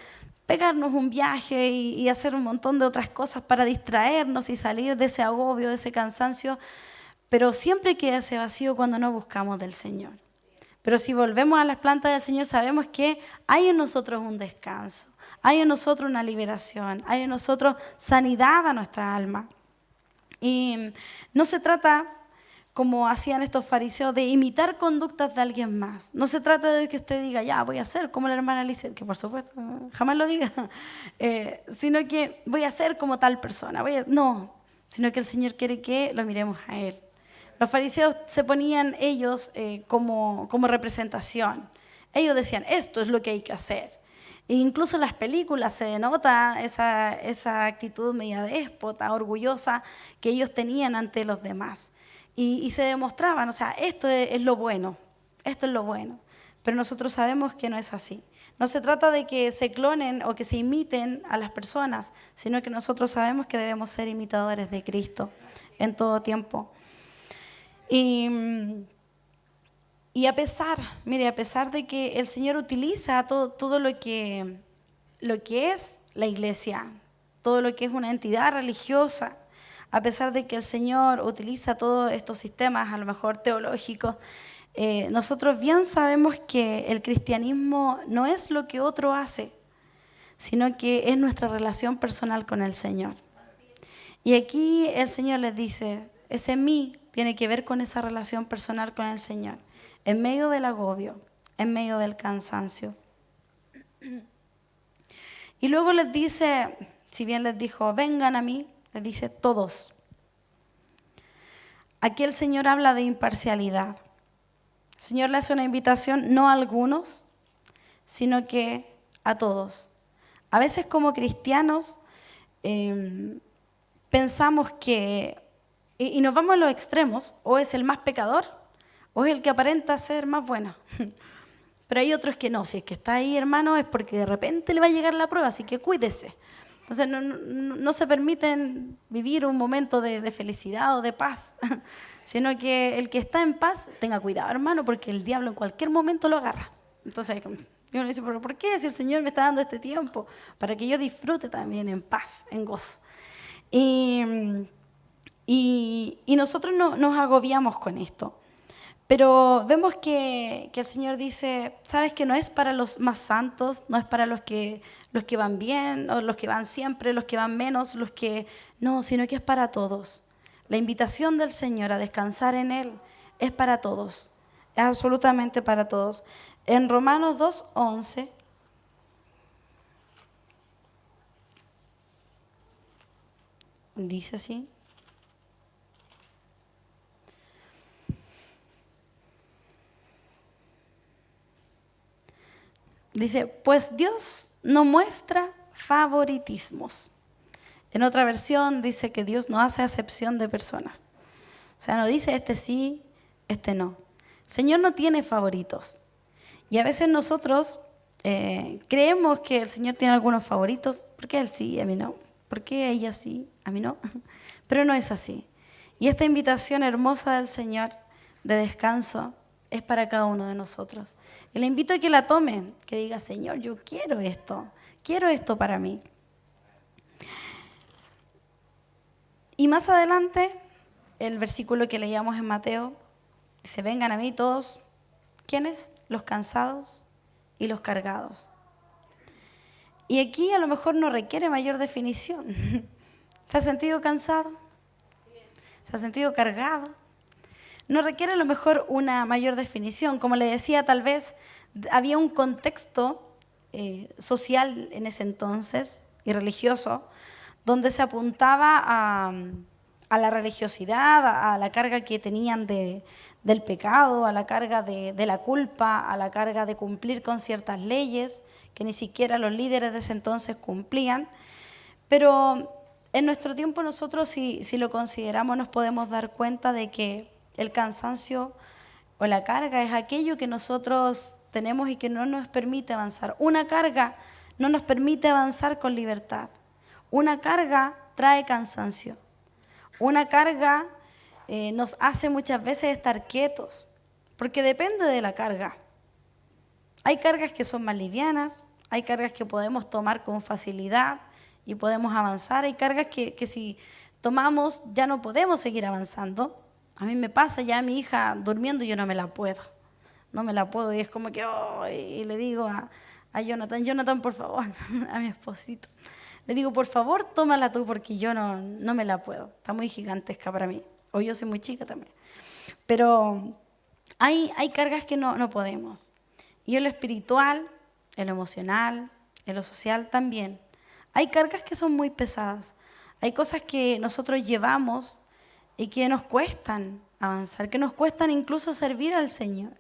pegarnos un viaje y hacer un montón de otras cosas para distraernos y salir de ese agobio, de ese cansancio, pero siempre queda ese vacío cuando no buscamos del Señor. Pero si volvemos a las plantas del Señor, sabemos que hay en nosotros un descanso, hay en nosotros una liberación, hay en nosotros sanidad a nuestra alma. Y no se trata, como hacían estos fariseos, de imitar conductas de alguien más. No se trata de que usted diga, ya, voy a ser como la hermana Lisette, que por supuesto jamás lo diga, sino que voy a ser como tal persona. No, sino que el Señor quiere que lo miremos a Él. Los fariseos se ponían ellos como representación. Ellos decían, esto es lo que hay que hacer. E incluso en las películas se denota esa actitud media déspota, orgullosa, que ellos tenían ante los demás. Y se demostraban, o sea, esto es lo bueno, esto es lo bueno. Pero nosotros sabemos que no es así. No se trata de que se clonen o que se imiten a las personas, sino que nosotros sabemos que debemos ser imitadores de Cristo en todo tiempo. Y a pesar de que el Señor utiliza todo lo que es la iglesia, todo lo que es una entidad religiosa, a pesar de que el Señor utiliza todos estos sistemas, a lo mejor teológicos, nosotros bien sabemos que el cristianismo no es lo que otro hace, sino que es nuestra relación personal con el Señor. Y aquí el Señor les dice, ese mí tiene que ver con esa relación personal con el Señor, en medio del agobio, en medio del cansancio. Y luego les dice, si bien les dijo, vengan a mí, les dice todos. Aquí el Señor habla de imparcialidad. El Señor le hace una invitación no a algunos, sino que a todos. A veces como cristianos pensamos que, y nos vamos a los extremos, o es el más pecador, o es el que aparenta ser más bueno. Pero hay otros que no, si es que está ahí, hermano, es porque de repente le va a llegar la prueba, así que cuídese. Entonces no se permiten vivir un momento de felicidad o de paz, sino que el que está en paz, tenga cuidado, hermano, porque el diablo en cualquier momento lo agarra. Entonces, uno dice, ¿pero por qué? Si el Señor me está dando este tiempo, para que yo disfrute también en paz, en gozo. Y nosotros nos agobiamos con esto. Pero vemos que el Señor dice, sabes que no es para los más santos, no es para los que van bien, o los que van siempre, los que van menos, no, sino que es para todos. La invitación del Señor a descansar en Él es para todos, es absolutamente para todos. En Romanos 2:11 dice así. Dice, pues Dios no muestra favoritismos. En otra versión dice que Dios no hace acepción de personas. O sea, no dice este sí, este no. El Señor no tiene favoritos. Y a veces nosotros creemos que el Señor tiene algunos favoritos. ¿Por qué Él sí y a mí no? ¿Por qué ella sí, a mí no? Pero no es así. Y esta invitación hermosa del Señor de descanso es para cada uno de nosotros. Y le invito a que la tome, que diga, Señor, yo quiero esto para mí. Y más adelante, el versículo que leíamos en Mateo, dice, vengan a mí todos, ¿quiénes? Los cansados y los cargados. Y aquí a lo mejor no requiere mayor definición. ¿Se ha sentido cansado? ¿Se ha sentido cargado? No requiere a lo mejor una mayor definición. Como le decía, tal vez había un contexto social en ese entonces y religioso donde se apuntaba a la religiosidad, a la carga que tenían del pecado, a la carga de la culpa, a la carga de cumplir con ciertas leyes que ni siquiera los líderes de ese entonces cumplían. Pero en nuestro tiempo nosotros, si lo consideramos, nos podemos dar cuenta de que el cansancio o la carga es aquello que nosotros tenemos y que no nos permite avanzar. Una carga no nos permite avanzar con libertad. Una carga trae cansancio. Una carga nos hace muchas veces estar quietos, porque depende de la carga. Hay cargas que son más livianas, hay cargas que podemos tomar con facilidad y podemos avanzar. Hay cargas que si tomamos ya no podemos seguir avanzando. A mí me pasa ya mi hija durmiendo y yo no me la puedo. Y es como que, y le digo a Jonathan, por favor, a mi esposito. Le digo, por favor, tómala tú porque yo no me la puedo. Está muy gigantesca para mí. O yo soy muy chica también. Pero hay cargas que no podemos. Y en lo espiritual, en lo emocional, en lo social también. Hay cargas que son muy pesadas. Hay cosas que nosotros llevamos y que nos cuestan avanzar, que nos cuestan incluso servir al Señor,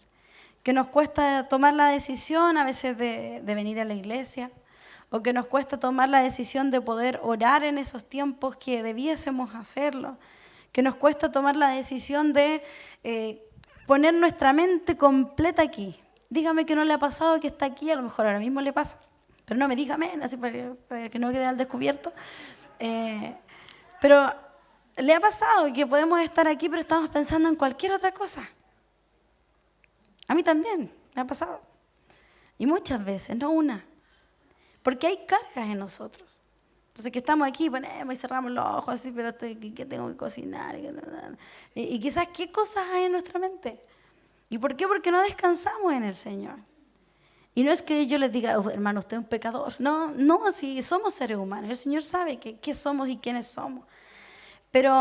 que nos cuesta tomar la decisión a veces de venir a la iglesia, o que nos cuesta tomar la decisión de poder orar en esos tiempos que debiésemos hacerlo, que nos cuesta tomar la decisión de poner nuestra mente completa aquí. Dígame que no le ha pasado que está aquí, a lo mejor ahora mismo le pasa, pero no me diga amén, así para que no quede al descubierto. Pero le ha pasado que podemos estar aquí, pero estamos pensando en cualquier otra cosa. A mí también me ha pasado. Y muchas veces, no una. Porque hay cargas en nosotros. Entonces que estamos aquí, ponemos y cerramos los ojos así, pero ¿qué tengo que cocinar? Y quizás qué cosas hay en nuestra mente. ¿Y por qué? Porque no descansamos en el Señor. Y no es que yo les diga, hermano, usted es un pecador. No, si somos seres humanos. El Señor sabe qué somos y quiénes somos. Pero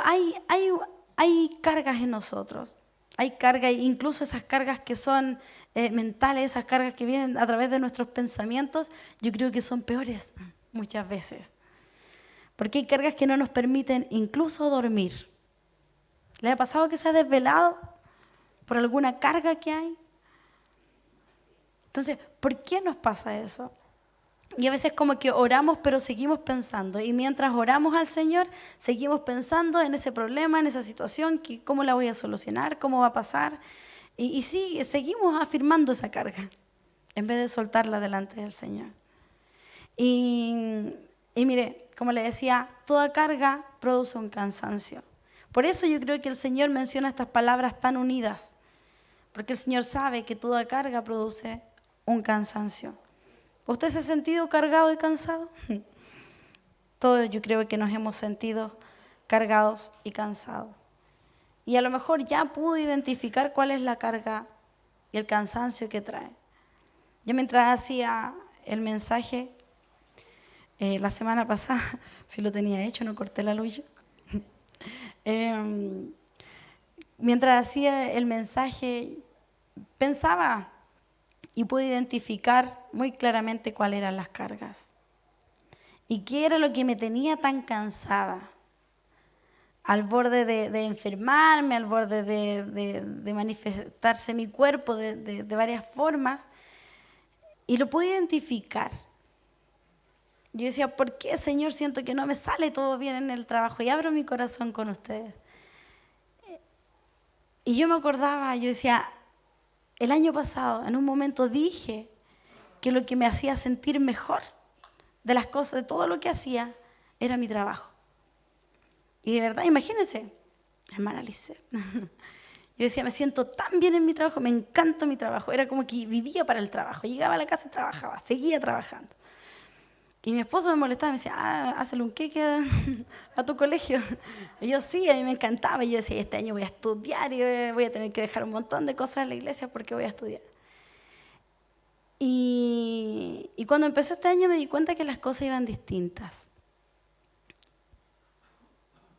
hay cargas en nosotros. Hay cargas, incluso esas cargas que son mentales, esas cargas que vienen a través de nuestros pensamientos, yo creo que son peores muchas veces. Porque hay cargas que no nos permiten incluso dormir. ¿Le ha pasado que se ha desvelado por alguna carga que hay? Entonces, ¿por qué nos pasa eso? Y a veces como que oramos, pero seguimos pensando. Y mientras oramos al Señor, seguimos pensando en ese problema, en esa situación, que cómo la voy a solucionar, cómo va a pasar. Y sí, seguimos afirmando esa carga, en vez de soltarla delante del Señor. Y mire, como le decía, toda carga produce un cansancio. Por eso yo creo que el Señor menciona estas palabras tan unidas. Porque el Señor sabe que toda carga produce un cansancio. ¿Usted se ha sentido cargado y cansado? Todos yo creo que nos hemos sentido cargados y cansados. Y a lo mejor ya pudo identificar cuál es la carga y el cansancio que trae. Yo mientras hacía el mensaje, la semana pasada, si lo tenía hecho, no corté la luz yo. Mientras hacía el mensaje, pensaba y pude identificar muy claramente cuáles eran las cargas. Y qué era lo que me tenía tan cansada, al borde de enfermarme, al borde de manifestarse mi cuerpo de varias formas. Y lo pude identificar. Yo decía, ¿por qué, Señor, siento que no me sale todo bien en el trabajo? Y abro mi corazón con ustedes. Y yo me acordaba, yo decía, el año pasado, en un momento dije que lo que me hacía sentir mejor de las cosas, de todo lo que hacía, era mi trabajo. Y de verdad, imagínense, hermana Lisette, yo decía, me siento tan bien en mi trabajo, me encanta mi trabajo. Era como que vivía para el trabajo. Llegaba a la casa y trabajaba, seguía trabajando. Y mi esposo me molestaba, me decía, hazle un queque a tu colegio. Y yo sí, a mí me encantaba. Y yo decía, este año voy a estudiar y voy a tener que dejar un montón de cosas en la iglesia porque voy a estudiar. Y cuando empezó este año me di cuenta que las cosas iban distintas.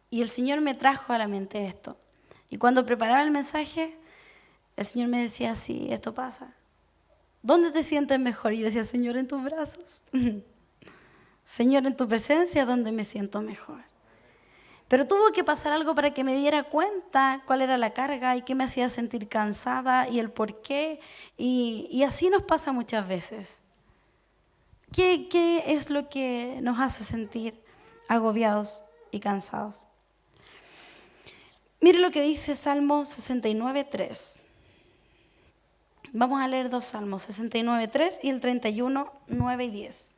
Y el Señor me trajo a la mente esto. Y cuando preparaba el mensaje, el Señor me decía, sí, esto pasa. ¿Dónde te sientes mejor? Y yo decía, Señor, en tus brazos. Señor, en tu presencia, donde me siento mejor. Pero tuvo que pasar algo para que me diera cuenta cuál era la carga y qué me hacía sentir cansada y el por qué. Y así nos pasa muchas veces. ¿Qué es lo que nos hace sentir agobiados y cansados? Mire lo que dice Salmo 69:3. Vamos a leer dos salmos, 69:3 y el 31:9 y 10.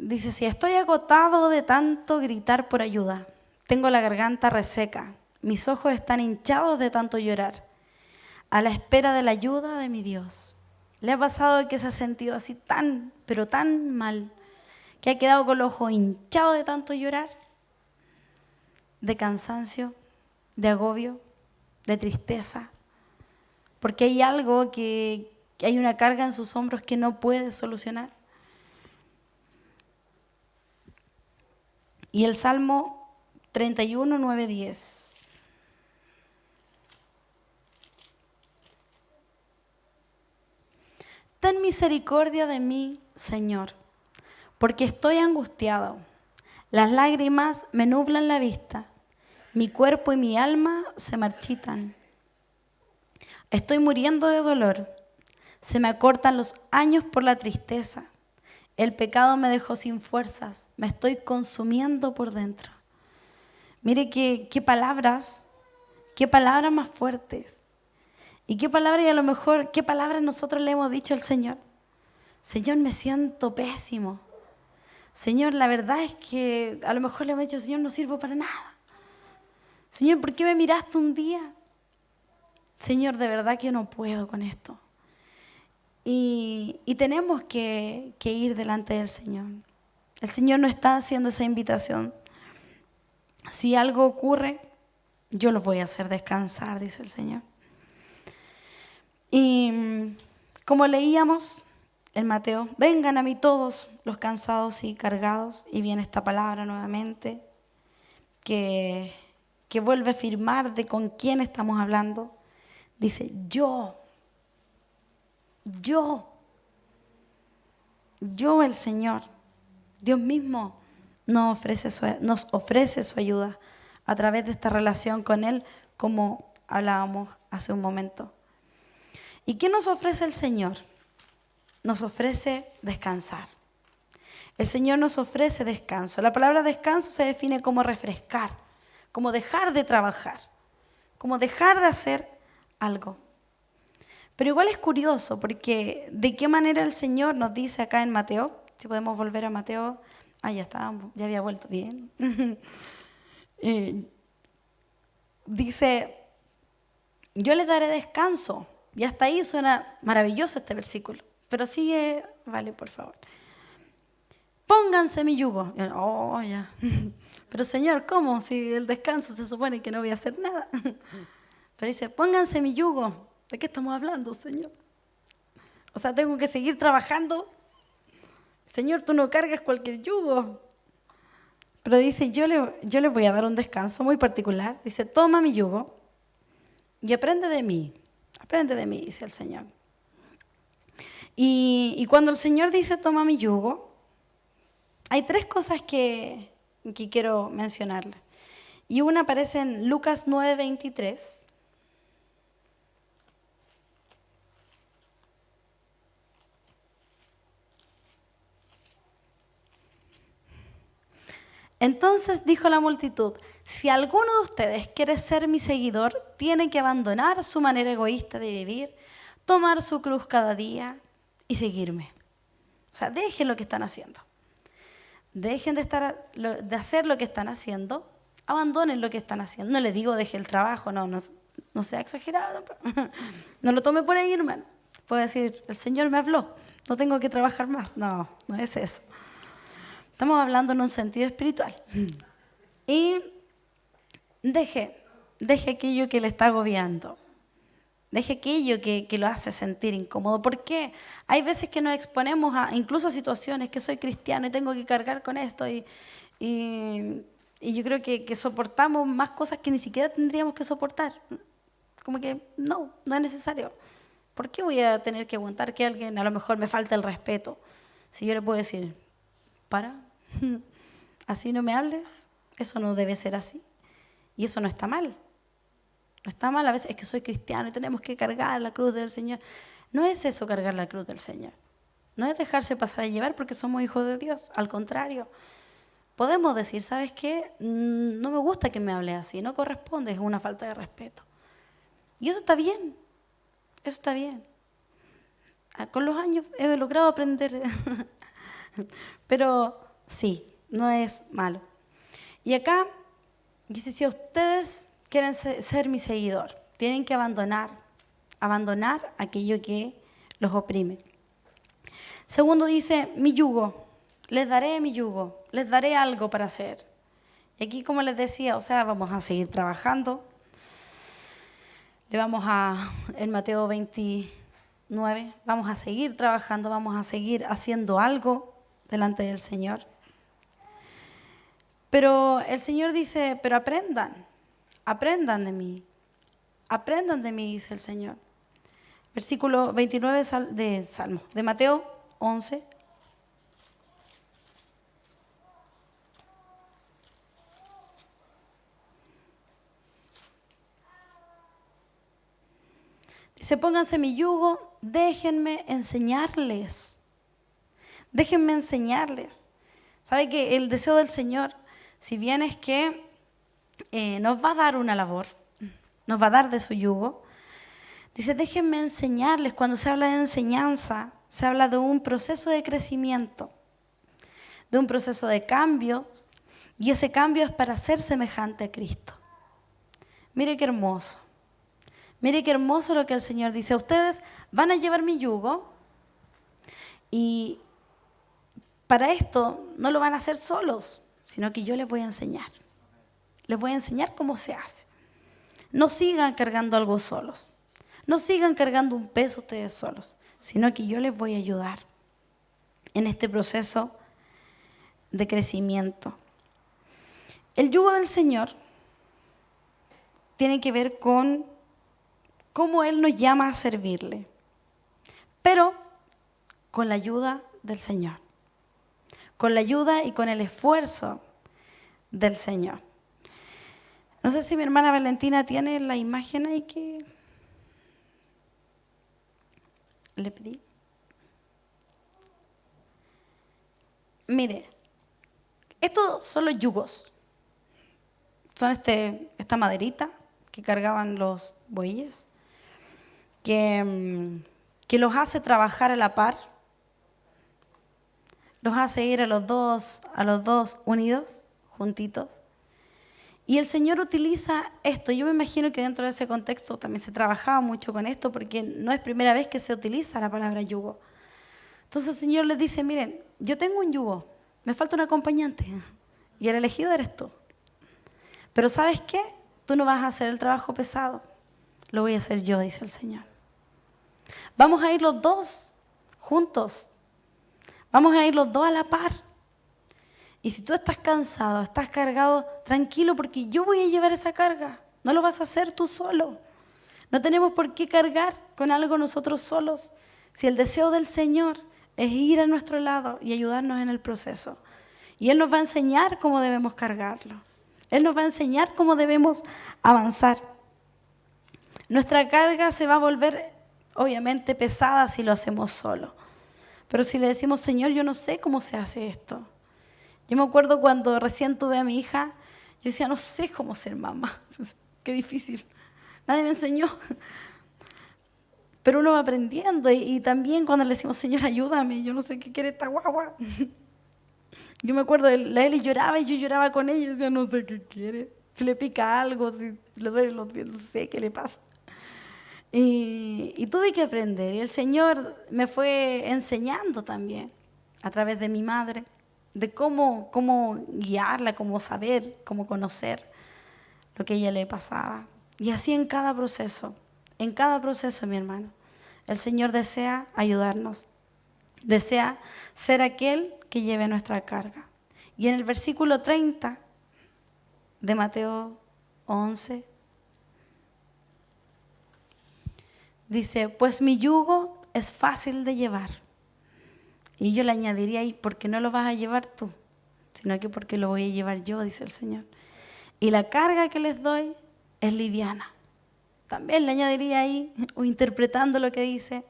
Dice, si estoy agotado de tanto gritar por ayuda, tengo la garganta reseca, mis ojos están hinchados de tanto llorar, a la espera de la ayuda de mi Dios. ¿Le ha pasado que se ha sentido así tan, pero tan mal, que ha quedado con los ojos hinchados de tanto llorar? De cansancio, de agobio, de tristeza, porque hay algo que hay una carga en sus hombros que no puede solucionar. Y el Salmo 31:9, 10. Ten misericordia de mí, Señor, porque estoy angustiado. Las lágrimas me nublan la vista. Mi cuerpo y mi alma se marchitan. Estoy muriendo de dolor. Se me acortan los años por la tristeza. El pecado me dejó sin fuerzas, me estoy consumiendo por dentro. Mire qué palabras más fuertes. Y qué palabras, y a lo mejor, qué palabras nosotros le hemos dicho al Señor. Señor, me siento pésimo. Señor, la verdad es que a lo mejor le hemos dicho, Señor, no sirvo para nada. Señor, ¿por qué me miraste un día? Señor, de verdad que yo no puedo con esto. Y tenemos que ir delante del Señor. El Señor nos está haciendo esa invitación. Si algo ocurre, yo los voy a hacer descansar, dice el Señor. Y como leíamos en Mateo, vengan a mí todos los cansados y cargados, y viene esta palabra nuevamente, que vuelve a afirmar de con quién estamos hablando. Dice, yo el Señor, Dios mismo nos ofrece su ayuda a través de esta relación con Él, como hablábamos hace un momento. ¿Y qué nos ofrece el Señor? Nos ofrece descansar. El Señor nos ofrece descanso. La palabra descanso se define como refrescar, como dejar de trabajar, como dejar de hacer algo. Pero igual es curioso, porque ¿de qué manera el Señor nos dice acá en Mateo? Si podemos volver a Mateo. Ya estábamos, ya había vuelto bien. Dice, yo les daré descanso. Y hasta ahí suena maravilloso este versículo. Pero sigue, vale, por favor. Pónganse mi yugo. Ya. Pero Señor, ¿cómo? Si el descanso se supone que no voy a hacer nada. Pero dice, pónganse mi yugo. ¿De qué estamos hablando, Señor? O sea, tengo que seguir trabajando. Señor, tú no cargas cualquier yugo. Pero dice, yo les voy a dar un descanso muy particular. Dice, toma mi yugo y aprende de mí. Aprende de mí, dice el Señor. Y cuando el Señor dice, toma mi yugo, hay tres cosas que quiero mencionarles. Y una aparece en Lucas 9:23. Entonces dijo la multitud, si alguno de ustedes quiere ser mi seguidor, tiene que abandonar su manera egoísta de vivir, tomar su cruz cada día y seguirme. O sea, dejen lo que están haciendo. Dejen de hacer lo que están haciendo, abandonen lo que están haciendo. No les digo deje el trabajo, no sea exagerado. No lo tome por ahí, hermano. Puedo decir, el Señor me habló, no tengo que trabajar más. No es eso. Estamos hablando en un sentido espiritual. Y deje aquello que le está agobiando. Deje aquello que lo hace sentir incómodo. ¿Por qué? Hay veces que nos exponemos a incluso a situaciones que soy cristiano y tengo que cargar con esto. Y yo creo que soportamos más cosas que ni siquiera tendríamos que soportar. Como que no es necesario. ¿Por qué voy a tener que aguantar que alguien a lo mejor me falte el respeto? Si yo le puedo decir, así no me hables, eso no debe ser así. Y eso no está mal. No está mal, a veces es que soy cristiano y tenemos que cargar la cruz del Señor. No es eso cargar la cruz del Señor. No es dejarse pasar a llevar porque somos hijos de Dios. Al contrario, podemos decir, ¿sabes qué? No me gusta que me hable así, no corresponde, es una falta de respeto. Y eso está bien, eso está bien. Con los años he logrado aprender, pero sí, no es malo. Y acá dice, si ustedes quieren ser mi seguidor, tienen que abandonar aquello que los oprime. Segundo dice, mi yugo, les daré mi yugo, les daré algo para hacer. Y aquí, como les decía, o sea, vamos a seguir trabajando. En Mateo 29, vamos a seguir trabajando, vamos a seguir haciendo algo delante del Señor. Pero el Señor dice, pero aprendan de mí, dice el Señor. Versículo 29 de Mateo 11. Dice, pónganse mi yugo, déjenme enseñarles. Déjenme enseñarles. ¿Sabe que el deseo del Señor, si bien es que nos va a dar una labor, nos va a dar de su yugo, dice, déjenme enseñarles. Cuando se habla de enseñanza, se habla de un proceso de crecimiento, de un proceso de cambio, y ese cambio es para ser semejante a Cristo. Mire qué hermoso. Mire qué hermoso lo que el Señor dice. Ustedes van a llevar mi yugo y para esto no lo van a hacer solos, sino que yo les voy a enseñar. Les voy a enseñar cómo se hace. No sigan cargando algo solos. no sigan cargando un peso ustedes solos, sino que yo les voy a ayudar en este proceso de crecimiento. El yugo del Señor tiene que ver con cómo Él nos llama a servirle, pero con la ayuda del Señor, con la ayuda y con el esfuerzo del Señor. No sé si mi hermana Valentina tiene la imagen ahí que le pedí. Mire, estos son los yugos. Son esta maderita que cargaban los bueyes, que los hace trabajar a la par, los hace ir a los dos unidos, juntitos. Y el Señor utiliza esto. Yo me imagino que dentro de ese contexto también se trabajaba mucho con esto, porque no es primera vez que se utiliza la palabra yugo. Entonces el Señor les dice, miren, yo tengo un yugo, me falta un acompañante, y el elegido eres tú. Pero ¿sabes qué? Tú no vas a hacer el trabajo pesado, lo voy a hacer yo, dice el Señor. Vamos a ir los dos juntos, vamos a ir los dos a la par. Y si tú estás cansado, estás cargado, tranquilo, porque yo voy a llevar esa carga. No lo vas a hacer tú solo. No tenemos por qué cargar con algo nosotros solos. Si el deseo del Señor es ir a nuestro lado y ayudarnos en el proceso. Y Él nos va a enseñar cómo debemos cargarlo. Él nos va a enseñar cómo debemos avanzar. Nuestra carga se va a volver, obviamente, pesada si lo hacemos solo. Pero si le decimos, Señor, yo no sé cómo se hace esto. Yo me acuerdo cuando recién tuve a mi hija, yo decía, no sé cómo ser mamá. Qué difícil. Nadie me enseñó. Pero uno va aprendiendo y también cuando le decimos, Señor, ayúdame, yo no sé qué quiere esta guagua. Yo me acuerdo, la Eli lloraba y yo lloraba con ella. Yo decía, no sé qué quiere. Si le pica algo, si le duele los dientes, no sé qué le pasa. Y tuve que aprender. Y el Señor me fue enseñando también, a través de mi madre, de cómo guiarla, cómo saber, cómo conocer lo que a ella le pasaba. Y así en cada proceso, mi hermano, el Señor desea ayudarnos. Desea ser aquel que lleve nuestra carga. Y en el versículo 30 de Mateo 11, dice, pues mi yugo es fácil de llevar. Y yo le añadiría ahí, porque no lo vas a llevar tú, sino que porque lo voy a llevar yo, dice el Señor. Y la carga que les doy es liviana. También le añadiría ahí, o interpretando lo que dice,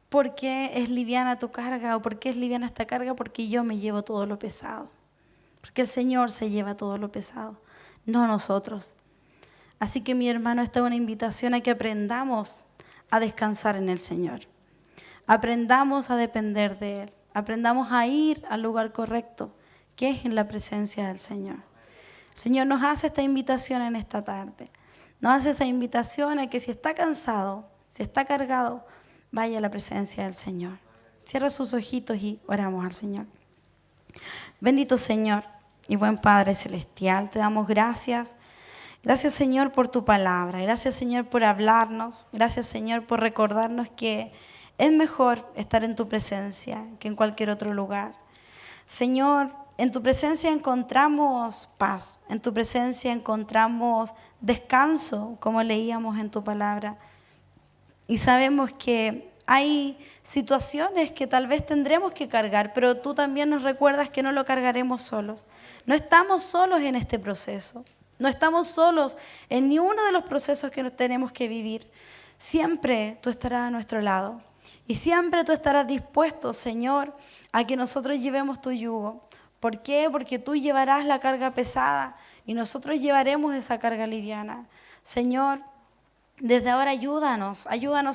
¿por qué es liviana tu carga? ¿O por qué es liviana esta carga? Porque yo me llevo todo lo pesado. Porque el Señor se lleva todo lo pesado, no nosotros. Así que mi hermano, esta es una invitación a que aprendamos a descansar en el Señor. Aprendamos a depender de Él. Aprendamos a ir al lugar correcto, que es en la presencia del Señor. El Señor nos hace esta invitación en esta tarde. Nos hace esa invitación a que si está cansado, si está cargado, vaya a la presencia del Señor. Cierra sus ojitos y oramos al Señor. Bendito Señor y buen Padre Celestial, te damos gracias. Gracias, Señor, por tu palabra. Gracias, Señor, por hablarnos. Gracias, Señor, por recordarnos que es mejor estar en tu presencia que en cualquier otro lugar. Señor, en tu presencia encontramos paz. En tu presencia encontramos descanso, como leíamos en tu palabra. Y sabemos que hay situaciones que tal vez tendremos que cargar, pero tú también nos recuerdas que no lo cargaremos solos. No estamos solos en este proceso. No estamos solos en ni uno de los procesos que tenemos que vivir. Siempre tú estarás a nuestro lado. Y siempre tú estarás dispuesto, Señor, a que nosotros llevemos tu yugo. ¿Por qué? Porque tú llevarás la carga pesada y nosotros llevaremos esa carga liviana. Señor, desde ahora ayúdanos.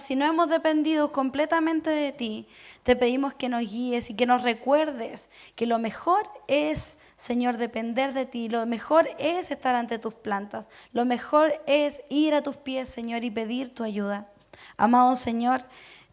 Si no hemos dependido completamente de ti, te pedimos que nos guíes y que nos recuerdes que lo mejor es, Señor, depender de ti. Lo mejor es estar ante tus plantas. Lo mejor es ir a tus pies, Señor, y pedir tu ayuda. Amado Señor,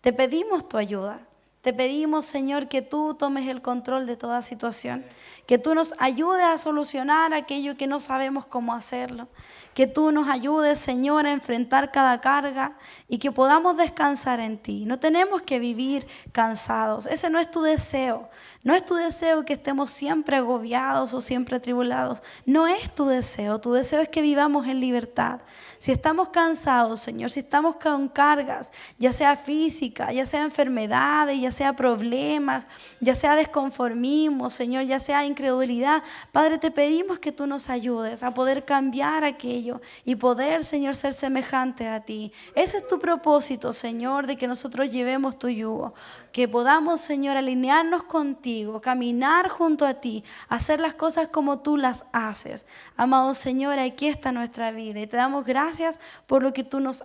te pedimos tu ayuda. Te pedimos, Señor, que tú tomes el control de toda situación, que tú nos ayudes a solucionar aquello que no sabemos cómo hacerlo, que tú nos ayudes, Señor, a enfrentar cada carga y que podamos descansar en ti. No tenemos que vivir cansados, ese no es tu deseo. No es tu deseo que estemos siempre agobiados o siempre atribulados. No es tu deseo es que vivamos en libertad. Si estamos cansados, Señor, si estamos con cargas, ya sea física, ya sea enfermedades, ya sea problemas, ya sea desconformismo, Señor, ya sea incredulidad, Padre, te pedimos que tú nos ayudes a poder cambiar aquello y poder, Señor, ser semejante a ti. Ese es tu propósito, Señor, de que nosotros llevemos tu yugo. Que podamos, Señor, alinearnos contigo, caminar junto a ti, hacer las cosas como tú las haces. Amado Señor, aquí está nuestra vida y te damos gracias por lo que tú nos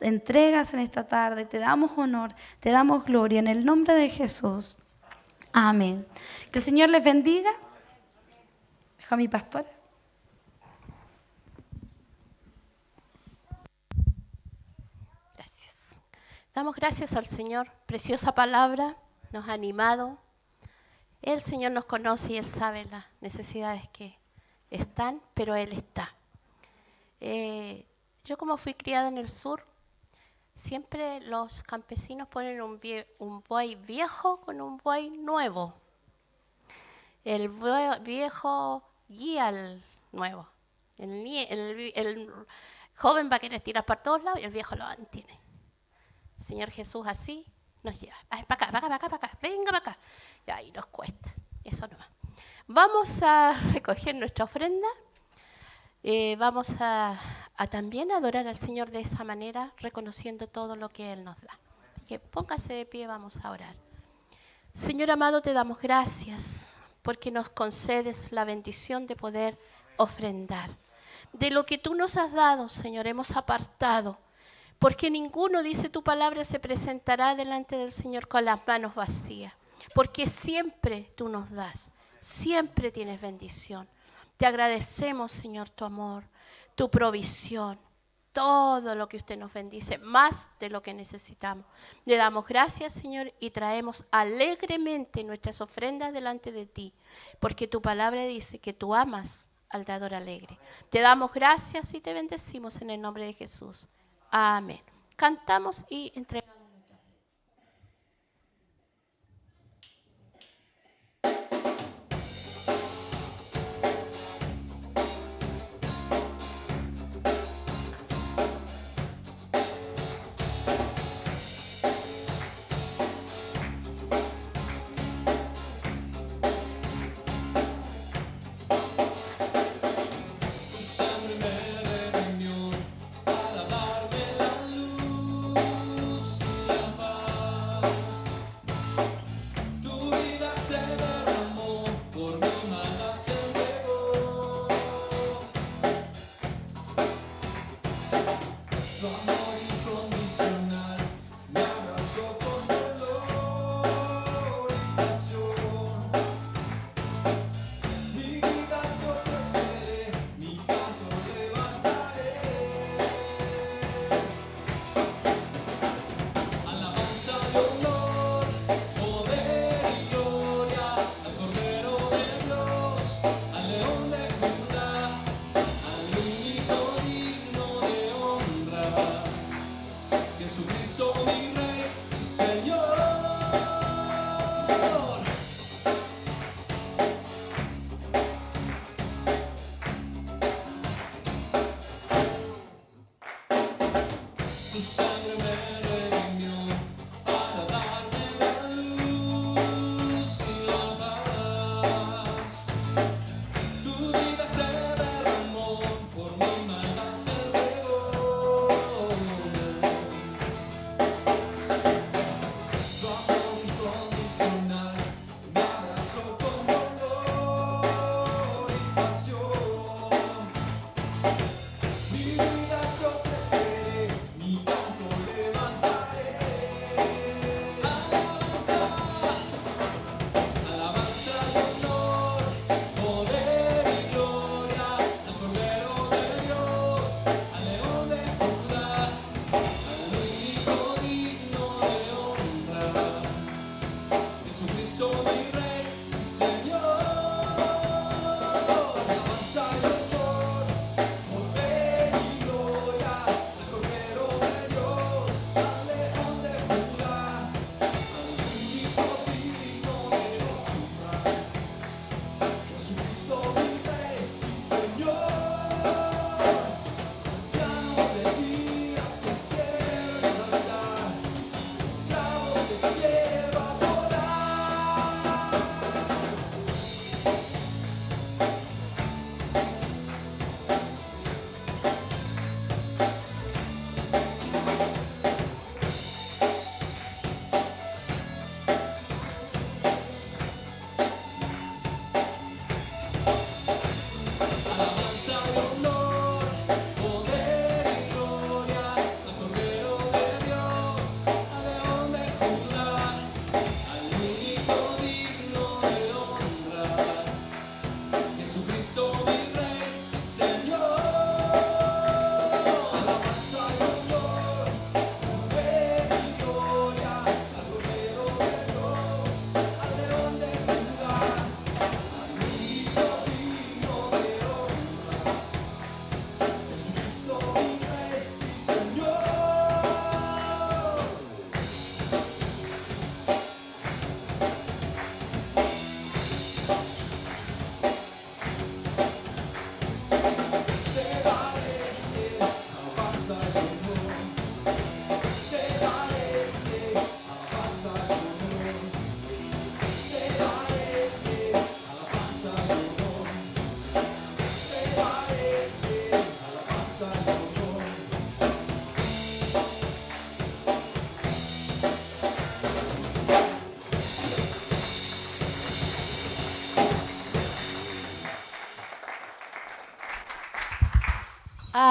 entregas en esta tarde. Te damos honor, te damos gloria en el nombre de Jesús. Amén. Que el Señor les bendiga. Dejo a mi pastora. Damos gracias al Señor, preciosa palabra, nos ha animado. El Señor nos conoce y Él sabe las necesidades que están, pero Él está. Yo como fui criada en el sur, siempre los campesinos ponen un buey viejo con un buey nuevo. El viejo guía al nuevo. El joven va a querer tirar para todos lados y el viejo lo mantiene. Señor Jesús así nos lleva. Ay, para acá, venga para acá. Y ahí nos cuesta, eso nomás. Vamos a recoger nuestra ofrenda. Vamos a también adorar al Señor de esa manera, reconociendo todo lo que Él nos da. Así que póngase de pie, vamos a orar. Señor amado, te damos gracias porque nos concedes la bendición de poder ofrendar. De lo que tú nos has dado, Señor, hemos apartado. Porque ninguno, dice tu palabra, se presentará delante del Señor con las manos vacías. Porque siempre tú nos das, siempre tienes bendición. Te agradecemos, Señor, tu amor, tu provisión, todo lo que usted nos bendice, más de lo que necesitamos. Le damos gracias, Señor, y traemos alegremente nuestras ofrendas delante de ti. Porque tu palabra dice que tú amas al dador alegre. Te damos gracias y te bendecimos en el nombre de Jesús. Amén. Cantamos y entregamos.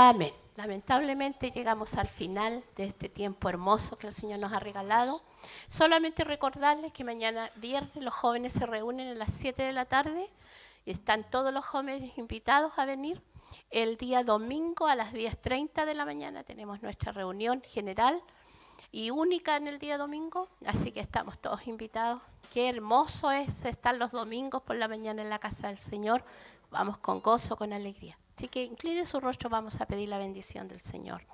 Amén. Lamentablemente llegamos al final de este tiempo hermoso que el Señor nos ha regalado. Solamente recordarles que mañana viernes los jóvenes se reúnen a las 7 de la tarde y están todos los jóvenes invitados a venir. El día domingo a las 10:30 de la mañana tenemos nuestra reunión general y única en el día domingo, así que estamos todos invitados. Qué hermoso es estar los domingos por la mañana en la casa del Señor. Vamos con gozo, con alegría. Así que incline su rostro, vamos a pedir la bendición del Señor.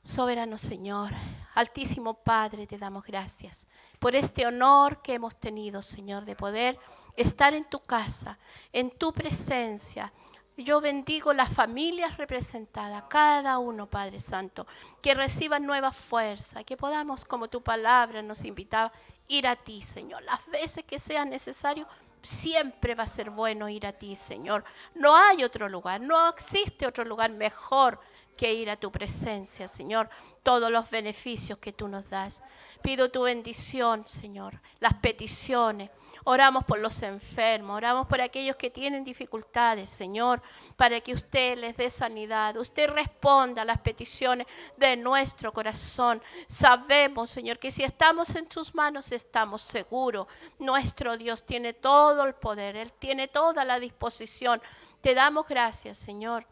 Soberano Señor, Altísimo Padre, te damos gracias por este honor que hemos tenido, Señor, de poder estar en tu casa, en tu presencia. Yo bendigo las familias representadas, cada uno, Padre Santo, que reciban nueva fuerza, que podamos, como tu palabra nos invitaba, ir a ti, Señor, las veces que sea necesario. Siempre va a ser bueno ir a ti, Señor. No hay otro lugar, no existe otro lugar mejor que ir a tu presencia, Señor. Todos los beneficios que tú nos das. Pido tu bendición, Señor. Las peticiones. Oramos por los enfermos, oramos por aquellos que tienen dificultades, Señor, para que usted les dé sanidad. Usted responda a las peticiones de nuestro corazón. Sabemos, Señor, que si estamos en tus manos estamos seguros. Nuestro Dios tiene todo el poder, Él tiene toda la disposición. Te damos gracias, Señor,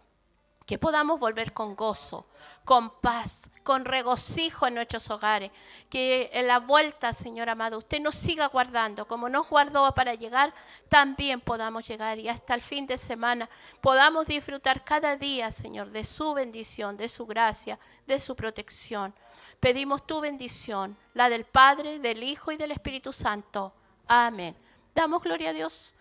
que podamos volver con gozo, con paz, con regocijo en nuestros hogares. Que en la vuelta, Señor amado, usted nos siga guardando. Como nos guardó para llegar, también podamos llegar. Y hasta el fin de semana podamos disfrutar cada día, Señor, de su bendición, de su gracia, de su protección. Pedimos tu bendición, la del Padre, del Hijo y del Espíritu Santo. Amén. Damos gloria a Dios.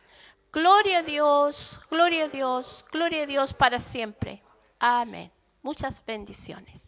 Gloria a Dios, gloria a Dios, gloria a Dios para siempre. Amén. Muchas bendiciones.